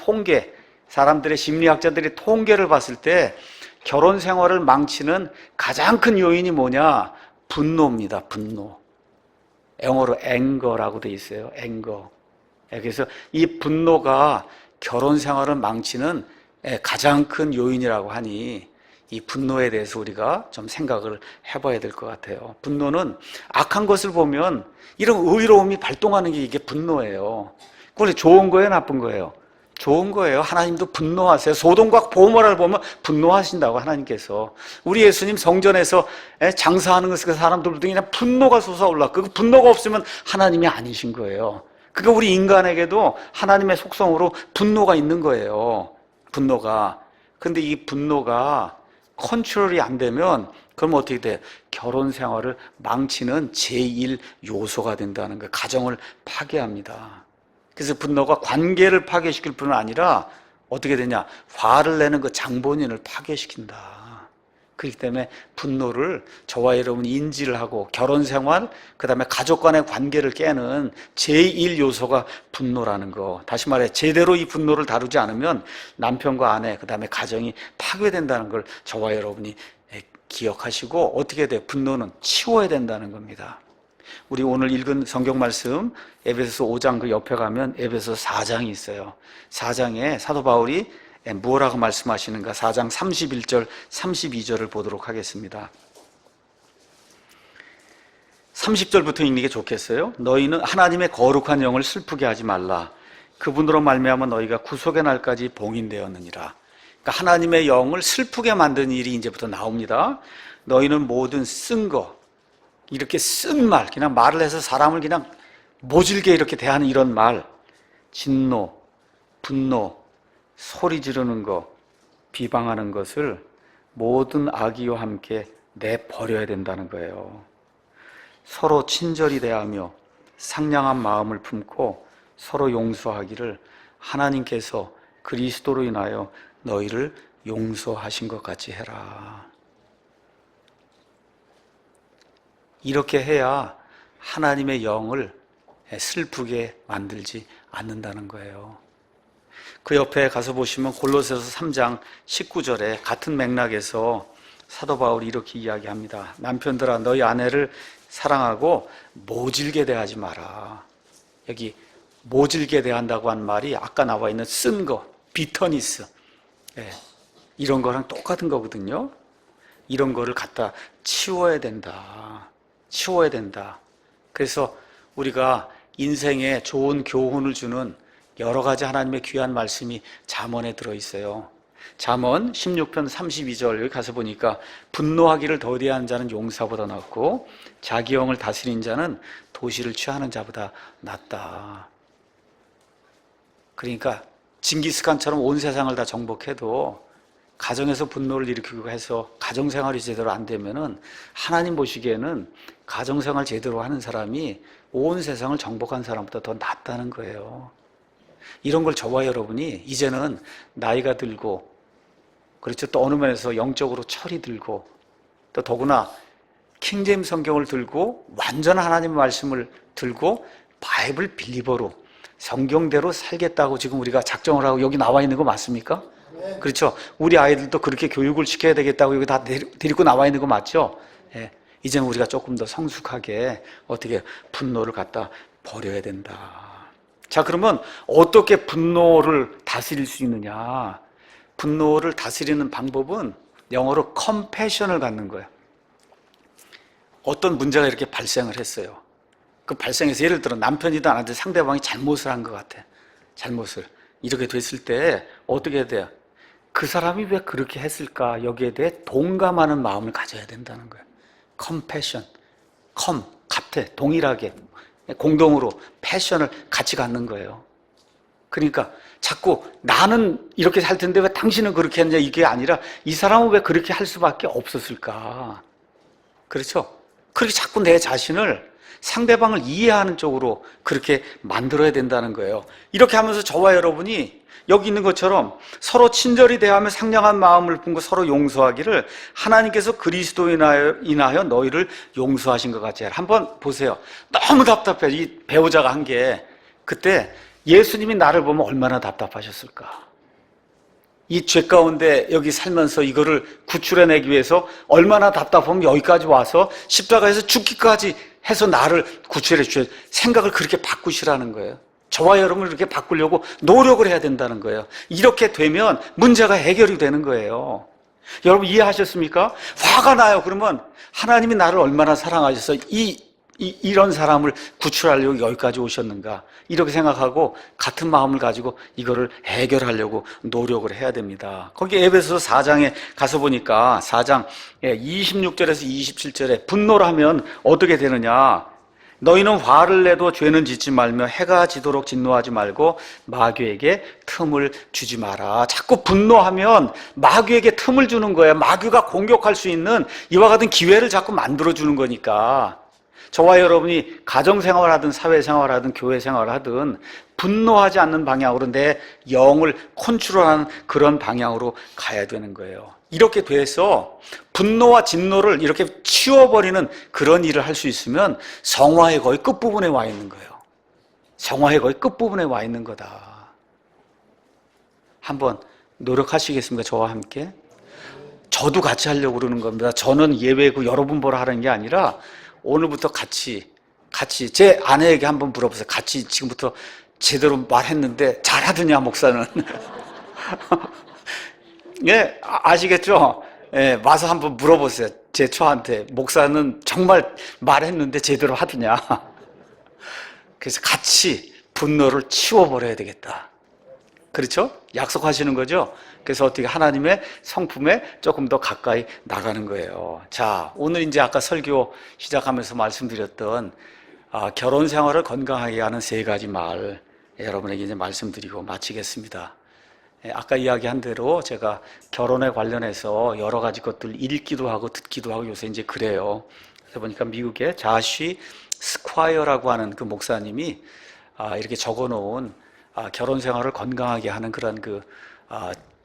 사람들의 심리학자들이 통계를 봤을 때 결혼 생활을 망치는 가장 큰 요인이 뭐냐? 분노입니다. 분노. 영어로 anger라고 돼 있어요. anger. 그래서 이 분노가 결혼 생활을 망치는 가장 큰 요인이라고 하니 이 분노에 대해서 우리가 좀 생각을 해봐야 될 것 같아요. 분노는 악한 것을 보면 이런 의로움이 발동하는 게 이게 분노예요. 그런데 좋은 거예요? 나쁜 거예요? 좋은 거예요. 하나님도 분노하세요. 소돔과 고모라를 보면 분노하신다고 하나님께서. 우리 예수님 성전에서 장사하는 것을 사람들도 그냥 분노가 솟아올라. 그 분노가 없으면 하나님이 아니신 거예요. 그러니까 우리 인간에게도 하나님의 속성으로 분노가 있는 거예요. 분노가. 근데 이 분노가 컨트롤이 안 되면 그럼 어떻게 돼? 결혼 생활을 망치는 제1 요소가 된다는 거예요. 가정을 파괴합니다. 그래서 분노가 관계를 파괴시킬 뿐 아니라 어떻게 되냐? 화를 내는 그 장본인을 파괴시킨다. 그렇기 때문에 분노를 저와 여러분이 인지를 하고 결혼 생활, 그 다음에 가족 간의 관계를 깨는 제1 요소가 분노라는 거. 다시 말해 제대로 이 분노를 다루지 않으면 남편과 아내, 그 다음에 가정이 파괴된다는 걸 저와 여러분이 기억하시고 어떻게 돼? 분노는 치워야 된다는 겁니다. 우리 오늘 읽은 성경 말씀 에베소서 5장 그 옆에 가면 에베소서 4장이 있어요. 4장에 사도 바울이 뭐라고 말씀하시는가? 4장 31절 32절을 보도록 하겠습니다. 30절부터 읽는 게 좋겠어요. 너희는 하나님의 거룩한 영을 슬프게 하지 말라. 그분으로 말미암아 너희가 구속의 날까지 봉인되었느니라. 그러니까 하나님의 영을 슬프게 만드는 일이 이제부터 나옵니다. 너희는 모든 쓴 거, 이렇게 쓴 말, 그냥 말을 해서 사람을 그냥 모질게 이렇게 대하는 이런 말, 진노, 분노, 소리 지르는 거, 비방하는 것을 모든 악의와 함께 내버려야 된다는 거예요. 서로 친절히 대하며 상냥한 마음을 품고 서로 용서하기를 하나님께서 그리스도로 인하여 너희를 용서하신 것 같이 해라. 이렇게 해야 하나님의 영을 슬프게 만들지 않는다는 거예요. 그 옆에 가서 보시면 골로새서 3장 19절에 같은 맥락에서 사도 바울이 이렇게 이야기합니다. 남편들아 너희 아내를 사랑하고 모질게 대하지 마라. 여기 모질게 대한다고 한 말이 아까 나와 있는 쓴 거, 비터니스, 이런 거랑 똑같은 거거든요. 이런 거를 갖다 치워야 된다. 치워야 된다. 그래서 우리가 인생에 좋은 교훈을 주는 여러 가지 하나님의 귀한 말씀이 잠언에 들어있어요. 잠언 16편 32절 여기 가서 보니까 분노하기를 더디한 자는 용사보다 낫고 자기 영을 다스린 자는 도시를 취하는 자보다 낫다. 그러니까 징기스칸처럼 온 세상을 다 정복해도 가정에서 분노를 일으키고 해서 가정생활이 제대로 안 되면은 하나님 보시기에는 가정생활 제대로 하는 사람이 온 세상을 정복한 사람보다 더 낫다는 거예요. 이런 걸 저와 여러분이 이제는 나이가 들고, 그렇죠, 또 어느 면에서 영적으로 철이 들고, 또 더구나 킹제임스 성경을 들고 완전한 하나님의 말씀을 들고 바이블 빌리버로 성경대로 살겠다고 지금 우리가 작정을 하고 여기 나와 있는 거 맞습니까? 네. 그렇죠. 우리 아이들도 그렇게 교육을 시켜야 되겠다고 여기 다 데리고 나와 있는 거 맞죠? 예. 이제는 우리가 조금 더 성숙하게 어떻게 분노를 갖다 버려야 된다. 자, 그러면 어떻게 분노를 다스릴 수 있느냐? 분노를 다스리는 방법은 영어로 컴패션을 갖는 거예요. 어떤 문제가 이렇게 발생을 했어요. 그 발생해서 예를 들어 남편이든 아내든 상대방이 잘못을 한 것 같아. 잘못을. 이렇게 됐을 때 어떻게 해야 돼요? 그 사람이 왜 그렇게 했을까? 여기에 대해 동감하는 마음을 가져야 된다는 거예요. 컴패션. 갑태, 동일하게. 공동으로 패션을 같이 갖는 거예요. 그러니까 자꾸 나는 이렇게 살 텐데 왜 당신은 그렇게 했냐, 이게 아니라 이 사람은 왜 그렇게 할 수밖에 없었을까? 그렇죠? 그렇게 자꾸 내 자신을 상대방을 이해하는 쪽으로 그렇게 만들어야 된다는 거예요. 이렇게 하면서 저와 여러분이 여기 있는 것처럼 서로 친절히 대하며 상냥한 마음을 품고 서로 용서하기를 하나님께서 그리스도로 인하여 너희를 용서하신 것 같이 해라. 한번 보세요. 너무 답답해. 이 배우자가 한 게, 그때 예수님이 나를 보면 얼마나 답답하셨을까? 이 죄 가운데 여기 살면서 이거를 구출해내기 위해서 얼마나 답답하면 여기까지 와서 십자가에서 죽기까지 해서 나를 구출해 주셔. 생각을 그렇게 바꾸시라는 거예요. 저와 여러분을 이렇게 바꾸려고 노력을 해야 된다는 거예요. 이렇게 되면 문제가 해결이 되는 거예요. 여러분 이해하셨습니까? 화가 나요. 그러면 하나님이 나를 얼마나 사랑하셔서 이런 사람을 구출하려고 여기까지 오셨는가, 이렇게 생각하고 같은 마음을 가지고 이거를 해결하려고 노력을 해야 됩니다. 거기 에베소서 4장에 가서 보니까 4장 26절에서 27절에 분노를 하면 어떻게 되느냐, 너희는 화를 내도 죄는 짓지 말며 해가 지도록 진노하지 말고 마귀에게 틈을 주지 마라. 자꾸 분노하면 마귀에게 틈을 주는 거예요. 마귀가 공격할 수 있는 이와 같은 기회를 자꾸 만들어주는 거니까 저와 여러분이 가정생활하든 사회생활하든 교회생활하든 분노하지 않는 방향으로 내 영을 컨트롤하는 그런 방향으로 가야 되는 거예요. 이렇게 돼서 분노와 진노를 이렇게 치워버리는 그런 일을 할 수 있으면 성화의 거의 끝부분에 와 있는 거예요. 성화의 거의 끝부분에 와 있는 거다. 한번 노력하시겠습니까? 저와 함께? 저도 같이 하려고 그러는 겁니다. 저는 예외고 여러분 보러 하는 게 아니라 오늘부터 같이 제 아내에게 한번 물어보세요. 같이 지금부터 제대로 말했는데 잘하더냐 목사는. 예, 아시겠죠? 예, 와서 한번 물어보세요. 제 처한테 목사는 정말 말했는데 제대로 하더냐. 그래서 같이 분노를 치워버려야 되겠다. 그렇죠? 약속하시는 거죠? 그래서 어떻게 하나님의 성품에 조금 더 가까이 나가는 거예요. 자, 오늘 이제 아까 설교 시작하면서 말씀드렸던 결혼 생활을 건강하게 하는 3가지 말, 여러분에게 이제 말씀드리고 마치겠습니다. 아까 이야기한 대로 제가 결혼에 관련해서 여러 가지 것들 읽기도 하고 듣기도 하고 요새 이제 그래요. 그래서 보니까 미국의 자쉬 스콰이어라고 하는 그 목사님이 이렇게 적어놓은 결혼 생활을 건강하게 하는 그런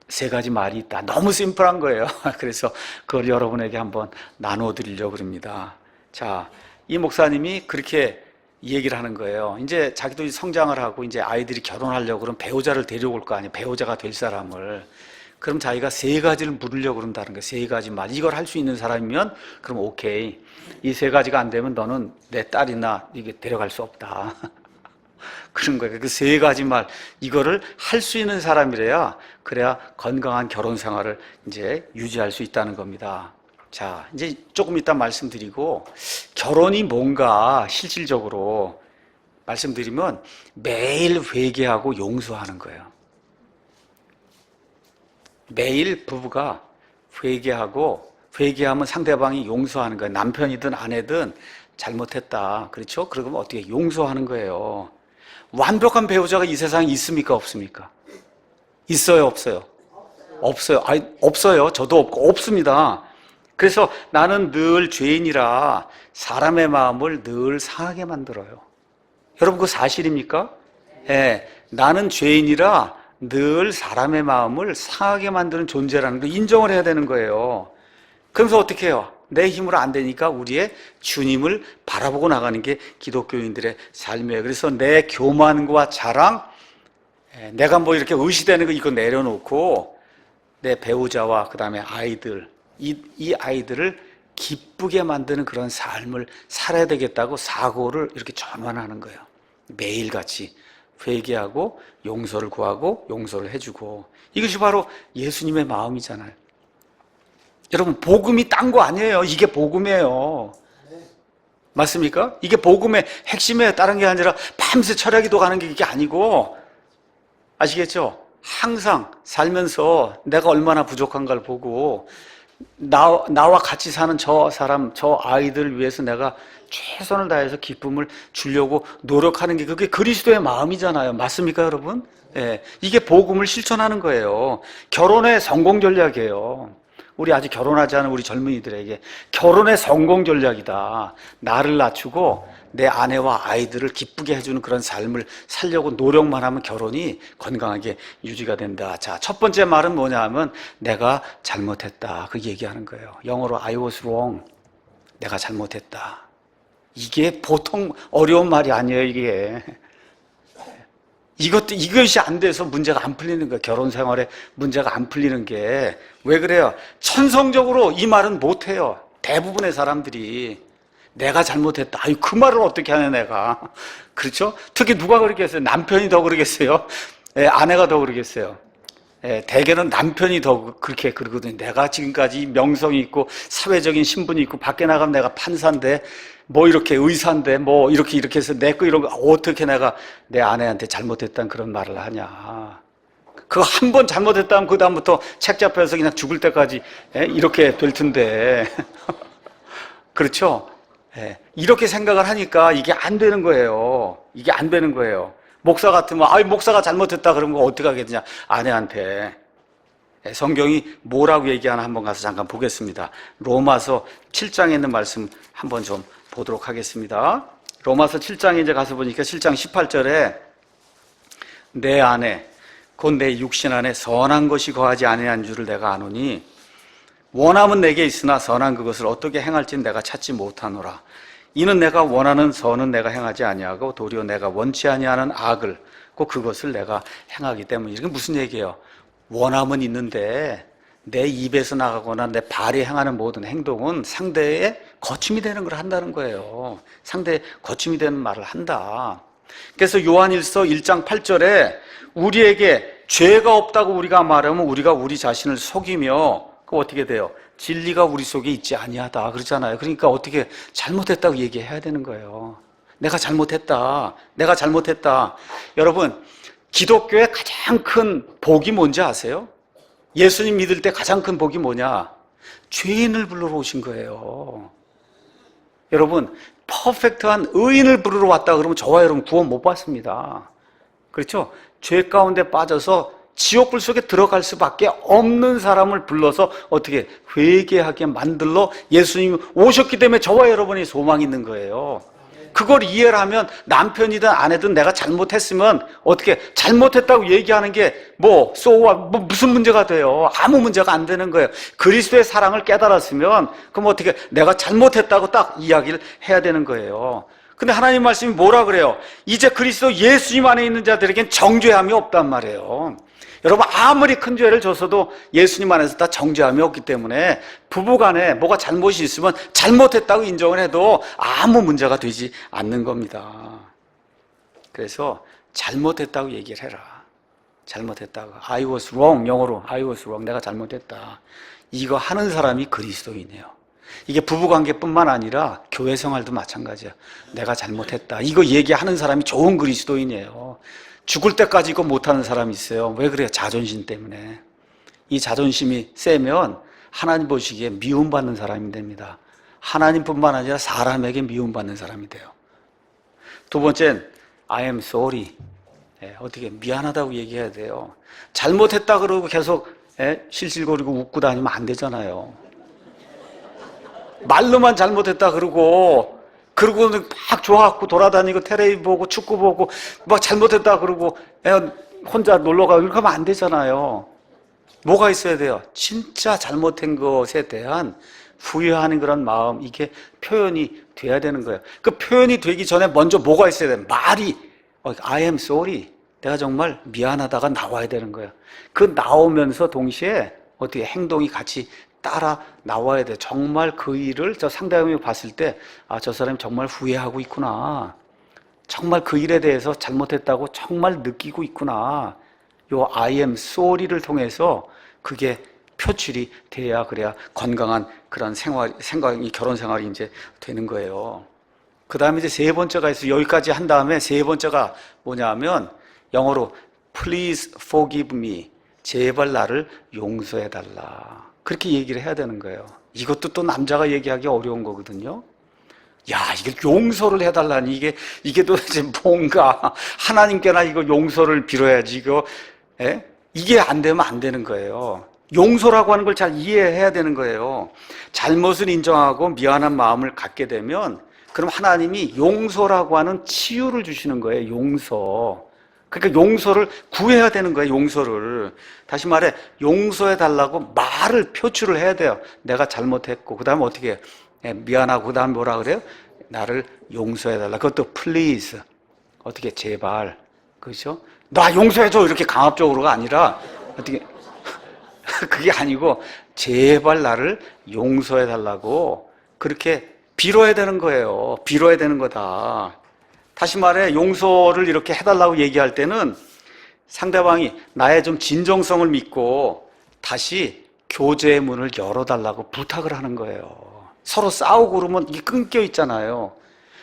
3가지 말이 있다. 너무 심플한 거예요. 그래서 그걸 여러분에게 한번 나눠드리려고 합니다. 자, 이 목사님이 그렇게 얘기를 하는 거예요. 이제 자기도 성장을 하고 이제 아이들이 결혼하려고 그러면 배우자를 데려올 거 아니에요. 배우자가 될 사람을. 그럼 자기가 3가지를 물으려고 그런다는 거예요. 3가지 말. 이걸 할 수 있는 사람이면 그럼 오케이. 이 3가지가 안 되면 너는 내 딸이나 이게 데려갈 수 없다. 그런 거예요. 그 3가지 말, 이거를 할 수 있는 사람이래야, 그래야 건강한 결혼 생활을 이제 유지할 수 있다는 겁니다. 자, 이제 조금 이따 말씀드리고, 결혼이 뭔가 실질적으로 말씀드리면 매일 회개하고 용서하는 거예요. 매일 부부가 회개하면 상대방이 용서하는 거예요. 남편이든 아내든 잘못했다. 그렇죠? 그러면 어떻게 용서하는 거예요. 완벽한 배우자가 이 세상에 있습니까? 없습니까? 있어요? 없어요? 없어요. 아니, 없어요. 저도 없고, 없습니다. 그래서 나는 늘 죄인이라 사람의 마음을 늘 상하게 만들어요. 여러분, 그거 사실입니까? 예, 나는 죄인이라 늘 사람의 마음을 상하게 만드는 존재라는 걸 인정을 해야 되는 거예요. 그러면서 어떻게 해요? 내 힘으로 안 되니까 우리의 주님을 바라보고 나가는 게 기독교인들의 삶이에요. 그래서 내 교만과 자랑, 내가 뭐 이렇게 의시되는 거 이거 내려놓고 내 배우자와 그 다음에 아이들, 이 아이들을 기쁘게 만드는 그런 삶을 살아야 되겠다고 사고를 이렇게 전환하는 거예요. 매일같이 회개하고 용서를 구하고 용서를 해주고, 이것이 바로 예수님의 마음이잖아요. 여러분, 복음이 딴 거 아니에요. 이게 복음이에요. 맞습니까? 이게 복음의 핵심이에요. 다른 게 아니라 밤새 철야기도 가는 게 이게 아니고, 아시겠죠? 항상 살면서 내가 얼마나 부족한가를 보고 나와 같이 사는 저 사람, 저 아이들을 위해서 내가 최선을 다해서 기쁨을 주려고 노력하는 게 그게 그리스도의 마음이잖아요. 맞습니까, 여러분? 예, 이게 복음을 실천하는 거예요. 결혼의 성공 전략이에요. 우리 아직 결혼하지 않은 우리 젊은이들에게 결혼의 성공 전략이다. 나를 낮추고 내 아내와 아이들을 기쁘게 해주는 그런 삶을 살려고 노력만 하면 결혼이 건강하게 유지가 된다. 자, 첫 번째 말은 뭐냐 하면 내가 잘못했다. 그 얘기하는 거예요. 영어로 I was wrong. 내가 잘못했다. 이게 보통 어려운 말이 아니에요, 이게. 이것이 안 돼서 문제가 안 풀리는 거예요. 결혼 생활에 문제가 안 풀리는 게. 왜 그래요? 천성적으로 이 말은 못 해요. 대부분의 사람들이. 내가 잘못했다. 아유, 그 말을 어떻게 하냐, 내가. 그렇죠? 특히 누가 그러겠어요? 남편이 더 그러겠어요? 예, 아내가 더 그러겠어요? 예, 대개는 남편이 더 그렇게 그러거든요. 내가 지금까지 명성이 있고 사회적인 신분이 있고 밖에 나가면 내가 판사인데 뭐 이렇게 의사인데 뭐 이렇게 해서 내 거 이런 거 어떻게 내가 내 아내한테 잘못했다는 그런 말을 하냐. 그거 한 번 잘못했다면 그 다음부터 책 잡혀서 그냥 죽을 때까지 이렇게 될 텐데. 그렇죠? 이렇게 생각을 하니까 이게 안 되는 거예요. 이게 안 되는 거예요. 목사 같으면 목사가 잘못했다 그러면 어떻게 하겠냐, 아내한테. 성경이 뭐라고 얘기하나 한번 가서 잠깐 보겠습니다. 로마서 7장에 있는 말씀 한번 좀 보도록 하겠습니다. 로마서 7장에 이제 가서 보니까 7장 18절에 내 안에 곧 내 육신 안에 선한 것이 거하지 아니한 줄을 내가 아노니 원함은 내게 있으나 선한 그것을 어떻게 행할지는 내가 찾지 못하노라. 이는 내가 원하는 선은 내가 행하지 아니하고 도리어 내가 원치 아니하는 악을 꼭 그것을 내가 행하기 때문에. 이게 무슨 얘기예요? 원함은 있는데 내 입에서 나가거나 내 발이 행하는 모든 행동은 상대의 거침이 되는 걸 한다는 거예요. 상대의 거침이 되는 말을 한다. 그래서 요한일서 1장 8절에 우리에게 죄가 없다고 우리가 말하면 우리가 우리 자신을 속이며 그 어떻게 돼요? 진리가 우리 속에 있지 아니하다 그러잖아요. 그러니까 어떻게 잘못했다고 얘기해야 되는 거예요. 내가 잘못했다. 내가 잘못했다. 여러분, 기독교의 가장 큰 복이 뭔지 아세요? 예수님 믿을 때 가장 큰 복이 뭐냐? 죄인을 부르러 오신 거예요. 여러분, 퍼펙트한 의인을 부르러 왔다 그러면 저와 여러분 구원 못 받습니다. 그렇죠? 죄 가운데 빠져서 지옥불 속에 들어갈 수밖에 없는 사람을 불러서 어떻게 회개하게 만들러 예수님이 오셨기 때문에 저와 여러분이 소망이 있는 거예요. 그걸 이해를 하면 남편이든 아내든 내가 잘못했으면 어떻게 잘못했다고 얘기하는 게 무슨 문제가 돼요? 아무 문제가 안 되는 거예요. 그리스도의 사랑을 깨달았으면 그럼 어떻게 내가 잘못했다고 딱 이야기를 해야 되는 거예요. 근데 하나님 말씀이 뭐라 그래요? 이제 그리스도 예수님 안에 있는 자들에겐 정죄함이 없단 말이에요. 여러분, 아무리 큰 죄를 졌어도 예수님 안에서 다 정죄함이 없기 때문에 부부간에 뭐가 잘못이 있으면 잘못했다고 인정을 해도 아무 문제가 되지 않는 겁니다. 그래서 잘못했다고 얘기를 해라. 잘못했다고. I was wrong. 영어로 I was wrong. 내가 잘못했다. 이거 하는 사람이 그리스도인이에요. 이게 부부관계뿐만 아니라 교회 생활도 마찬가지야. 내가 잘못했다. 이거 얘기하는 사람이 좋은 그리스도인이에요. 죽을 때까지 이거 못하는 사람이 있어요. 왜 그래요? 자존심 때문에. 이 자존심이 세면 하나님 보시기에 미움받는 사람이 됩니다. 하나님뿐만 아니라 사람에게 미움받는 사람이 돼요. 두 번째는 I am sorry. 어떻게 미안하다고 얘기해야 돼요. 잘못했다 그러고 계속 실실거리고 웃고 다니면 안 되잖아요. 말로만 잘못했다 그러고는 막 좋아갖고 돌아다니고 텔레비 보고 축구 보고 막 잘못했다 그러고 혼자 놀러가고 이렇게 하면 안 되잖아요. 뭐가 있어야 돼요? 진짜 잘못한 것에 대한 후회하는 그런 마음, 이게 표현이 돼야 되는 거예요. 그 표현이 되기 전에 먼저 뭐가 있어야 돼요? 말이 I am sorry. 내가 정말 미안하다가 나와야 되는 거예요. 그 나오면서 동시에 어떻게 행동이 같이 따라 나와야 돼. 정말 그 일을 저 상대방이 봤을 때 저 사람이 정말 후회하고 있구나. 정말 그 일에 대해서 잘못했다고 정말 느끼고 있구나. 요 I am sorry를 통해서 그게 표출이 돼야 그래야 건강한 그런 생각이 결혼 생활이 이제 되는 거예요. 그 다음에 이제 세 번째가 있어요. 여기까지 한 다음에 세 번째가 뭐냐면 영어로 Please forgive me. 제발 나를 용서해 달라. 그렇게 얘기를 해야 되는 거예요. 이것도 또 남자가 얘기하기 어려운 거거든요. 야, 이게 용서를 해달라니, 이게 도대체 뭔가, 하나님께나 이거 용서를 빌어야지, 이거, 예? 이게 안 되면 안 되는 거예요. 용서라고 하는 걸 잘 이해해야 되는 거예요. 잘못을 인정하고 미안한 마음을 갖게 되면, 그럼 하나님이 용서라고 하는 치유를 주시는 거예요, 용서. 그러니까 용서를 구해야 되는 거예요, 용서를. 다시 말해, 용서해달라고 말을 표출을 해야 돼요. 내가 잘못했고, 그 다음에 어떻게 해요? 미안하고, 그 다음에 뭐라 그래요? 나를 용서해달라. 그것도 please. 어떻게, 제발. 그렇죠? 나 용서해줘. 이렇게 강압적으로가 아니라, 어떻게, 그게 아니고, 제발 나를 용서해달라고 그렇게 빌어야 되는 거예요. 빌어야 되는 거다. 다시 말해, 용서를 이렇게 해달라고 얘기할 때는 상대방이 나의 좀 진정성을 믿고 다시 교제의 문을 열어달라고 부탁을 하는 거예요. 서로 싸우고 그러면 이게 끊겨 있잖아요.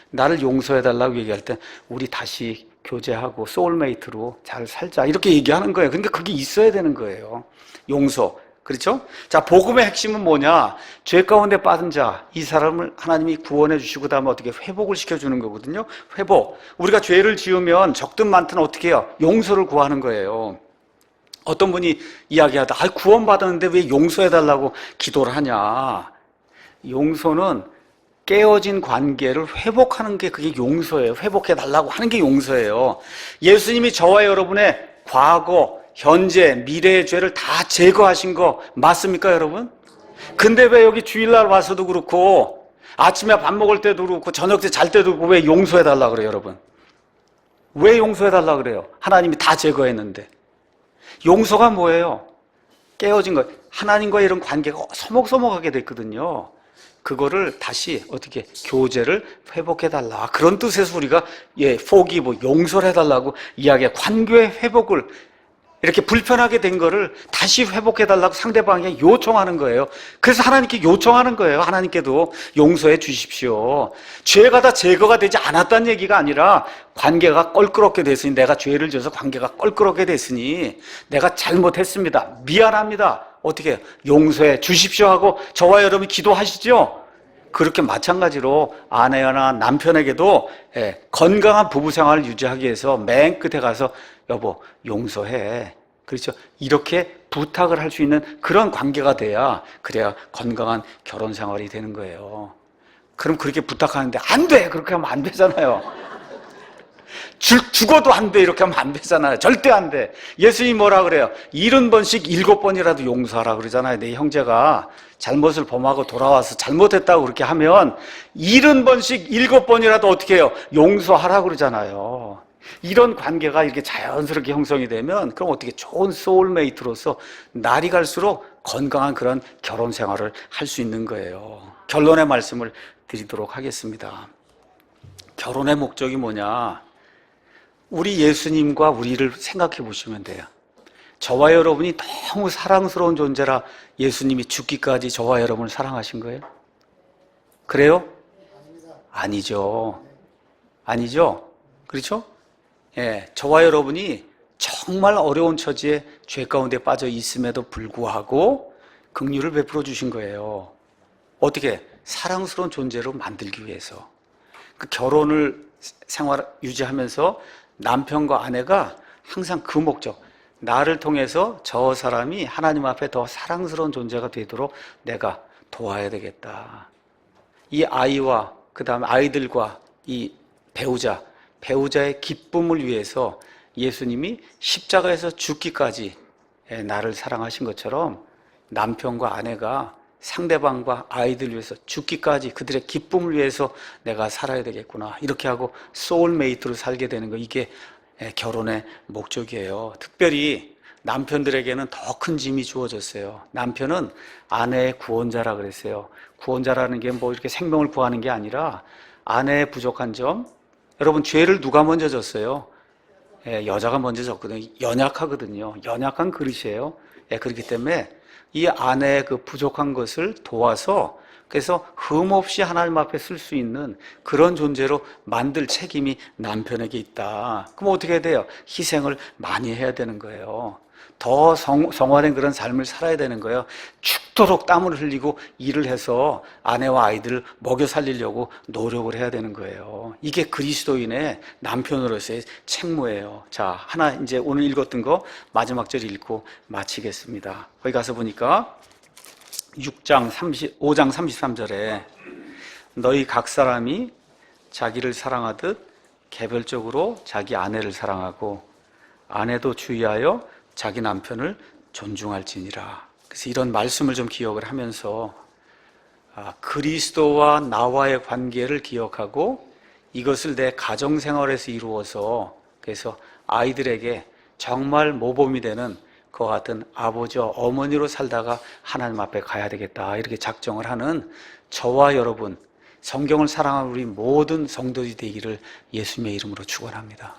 나를 용서해달라고 얘기할 때 우리 다시 교제하고 소울메이트로 잘 살자 이렇게 얘기하는 거예요. 그러니까 그게 있어야 되는 거예요. 용서. 그렇죠? 자, 복음의 핵심은 뭐냐? 죄 가운데 빠진 자, 이 사람을 하나님이 구원해 주시고 그다음에 어떻게 회복을 시켜주는 거거든요. 회복. 우리가 죄를 지으면 적든 많든 어떻게 해요? 용서를 구하는 거예요. 어떤 분이 이야기하다, 구원 받았는데 왜 용서해달라고 기도를 하냐? 용서는 깨어진 관계를 회복하는 게 그게 용서예요. 회복해달라고 하는 게 용서예요. 예수님이 저와 여러분의 과거, 현재, 미래의 죄를 다 제거하신 거 맞습니까, 여러분? 근데 왜 여기 주일날 와서도 그렇고 아침에 밥 먹을 때도 그렇고 저녁 때 잘 때도 그렇고 왜 용서해달라 그래요, 여러분? 왜 용서해달라 그래요? 하나님이 다 제거했는데. 용서가 뭐예요? 깨어진 거. 하나님과 이런 관계가 서먹서먹하게 됐거든요. 그거를 다시 어떻게 교제를 회복해달라. 그런 뜻에서 우리가 forgive, 용서를 해달라고 이야기해. 관계의 회복을 이렇게 불편하게 된 거를 다시 회복해달라고 상대방에게 요청하는 거예요. 그래서 하나님께 요청하는 거예요. 하나님께도 용서해 주십시오. 죄가 다 제거가 되지 않았다는 얘기가 아니라 관계가 껄끄럽게 됐으니, 내가 죄를 지어서 관계가 껄끄럽게 됐으니 내가 잘못했습니다. 미안합니다. 어떻게 해요? 용서해 주십시오 하고 저와 여러분이 기도하시죠? 그렇게 마찬가지로 아내나 남편에게도 건강한 부부 생활을 유지하기 위해서 맨 끝에 가서 여보 용서해. 그렇죠? 이렇게 부탁을 할 수 있는 그런 관계가 돼야, 그래야 건강한 결혼 생활이 되는 거예요. 그럼 그렇게 부탁하는데 안 돼! 그렇게 하면 안 되잖아요. 죽어도 안 돼! 이렇게 하면 안 되잖아요. 절대 안 돼. 예수님이 뭐라 그래요? 70번씩 7번이라도 용서하라 그러잖아요. 내 형제가 잘못을 범하고 돌아와서 잘못했다고 그렇게 하면 70번씩 7번이라도 어떻게 해요? 용서하라 그러잖아요. 이런 관계가 이렇게 자연스럽게 형성이 되면 그럼 어떻게 좋은 소울메이트로서 날이 갈수록 건강한 그런 결혼 생활을 할 수 있는 거예요. 결론의 말씀을 드리도록 하겠습니다. 결혼의 목적이 뭐냐? 우리 예수님과 우리를 생각해 보시면 돼요. 저와 여러분이 너무 사랑스러운 존재라 예수님이 죽기까지 저와 여러분을 사랑하신 거예요? 그래요? 아니죠. 아니죠? 그렇죠? 저와 여러분이 정말 어려운 처지에 죄 가운데 빠져 있음에도 불구하고 긍휼을 베풀어 주신 거예요. 어떻게? 사랑스러운 존재로 만들기 위해서. 그 결혼을 생활 유지하면서 남편과 아내가 항상 그 목적, 나를 통해서 저 사람이 하나님 앞에 더 사랑스러운 존재가 되도록 내가 도와야 되겠다. 이 아이와 그 다음에 아이들과 이 배우자의 기쁨을 위해서 예수님이 십자가에서 죽기까지 나를 사랑하신 것처럼 남편과 아내가 상대방과 아이들 위해서 죽기까지 그들의 기쁨을 위해서 내가 살아야 되겠구나. 이렇게 하고 소울메이트로 살게 되는 거, 이게 결혼의 목적이에요. 특별히 남편들에게는 더 큰 짐이 주어졌어요. 남편은 아내의 구원자라 그랬어요. 구원자라는 게 뭐 이렇게 생명을 구하는 게 아니라 아내의 부족한 점, 여러분 죄를 누가 먼저 졌어요? 여자가 먼저 졌거든요. 연약하거든요. 연약한 그릇이에요. 그렇기 때문에 이 아내의 그 부족한 것을 도와서 그래서 흠없이 하나님 앞에 쓸 수 있는 그런 존재로 만들 책임이 남편에게 있다. 그럼 어떻게 돼요? 희생을 많이 해야 되는 거예요. 더 성화된 그런 삶을 살아야 되는 거예요. 죽도록 땀을 흘리고 일을 해서 아내와 아이들을 먹여 살리려고 노력을 해야 되는 거예요. 이게 그리스도인의 남편으로서의 책무예요. 자, 하나 이제 오늘 읽었던 거 마지막 절 읽고 마치겠습니다. 거기 가서 보니까 5장 33절에 너희 각 사람이 자기를 사랑하듯 개별적으로 자기 아내를 사랑하고 아내도 주의하여 자기 남편을 존중할지니라. 그래서 이런 말씀을 좀 기억을 하면서 그리스도와 나와의 관계를 기억하고 이것을 내 가정생활에서 이루어서 그래서 아이들에게 정말 모범이 되는 그와 같은 아버지와 어머니로 살다가 하나님 앞에 가야 되겠다 이렇게 작정을 하는 저와 여러분, 성경을 사랑하는 우리 모든 성도들이 되기를 예수님의 이름으로 축원합니다.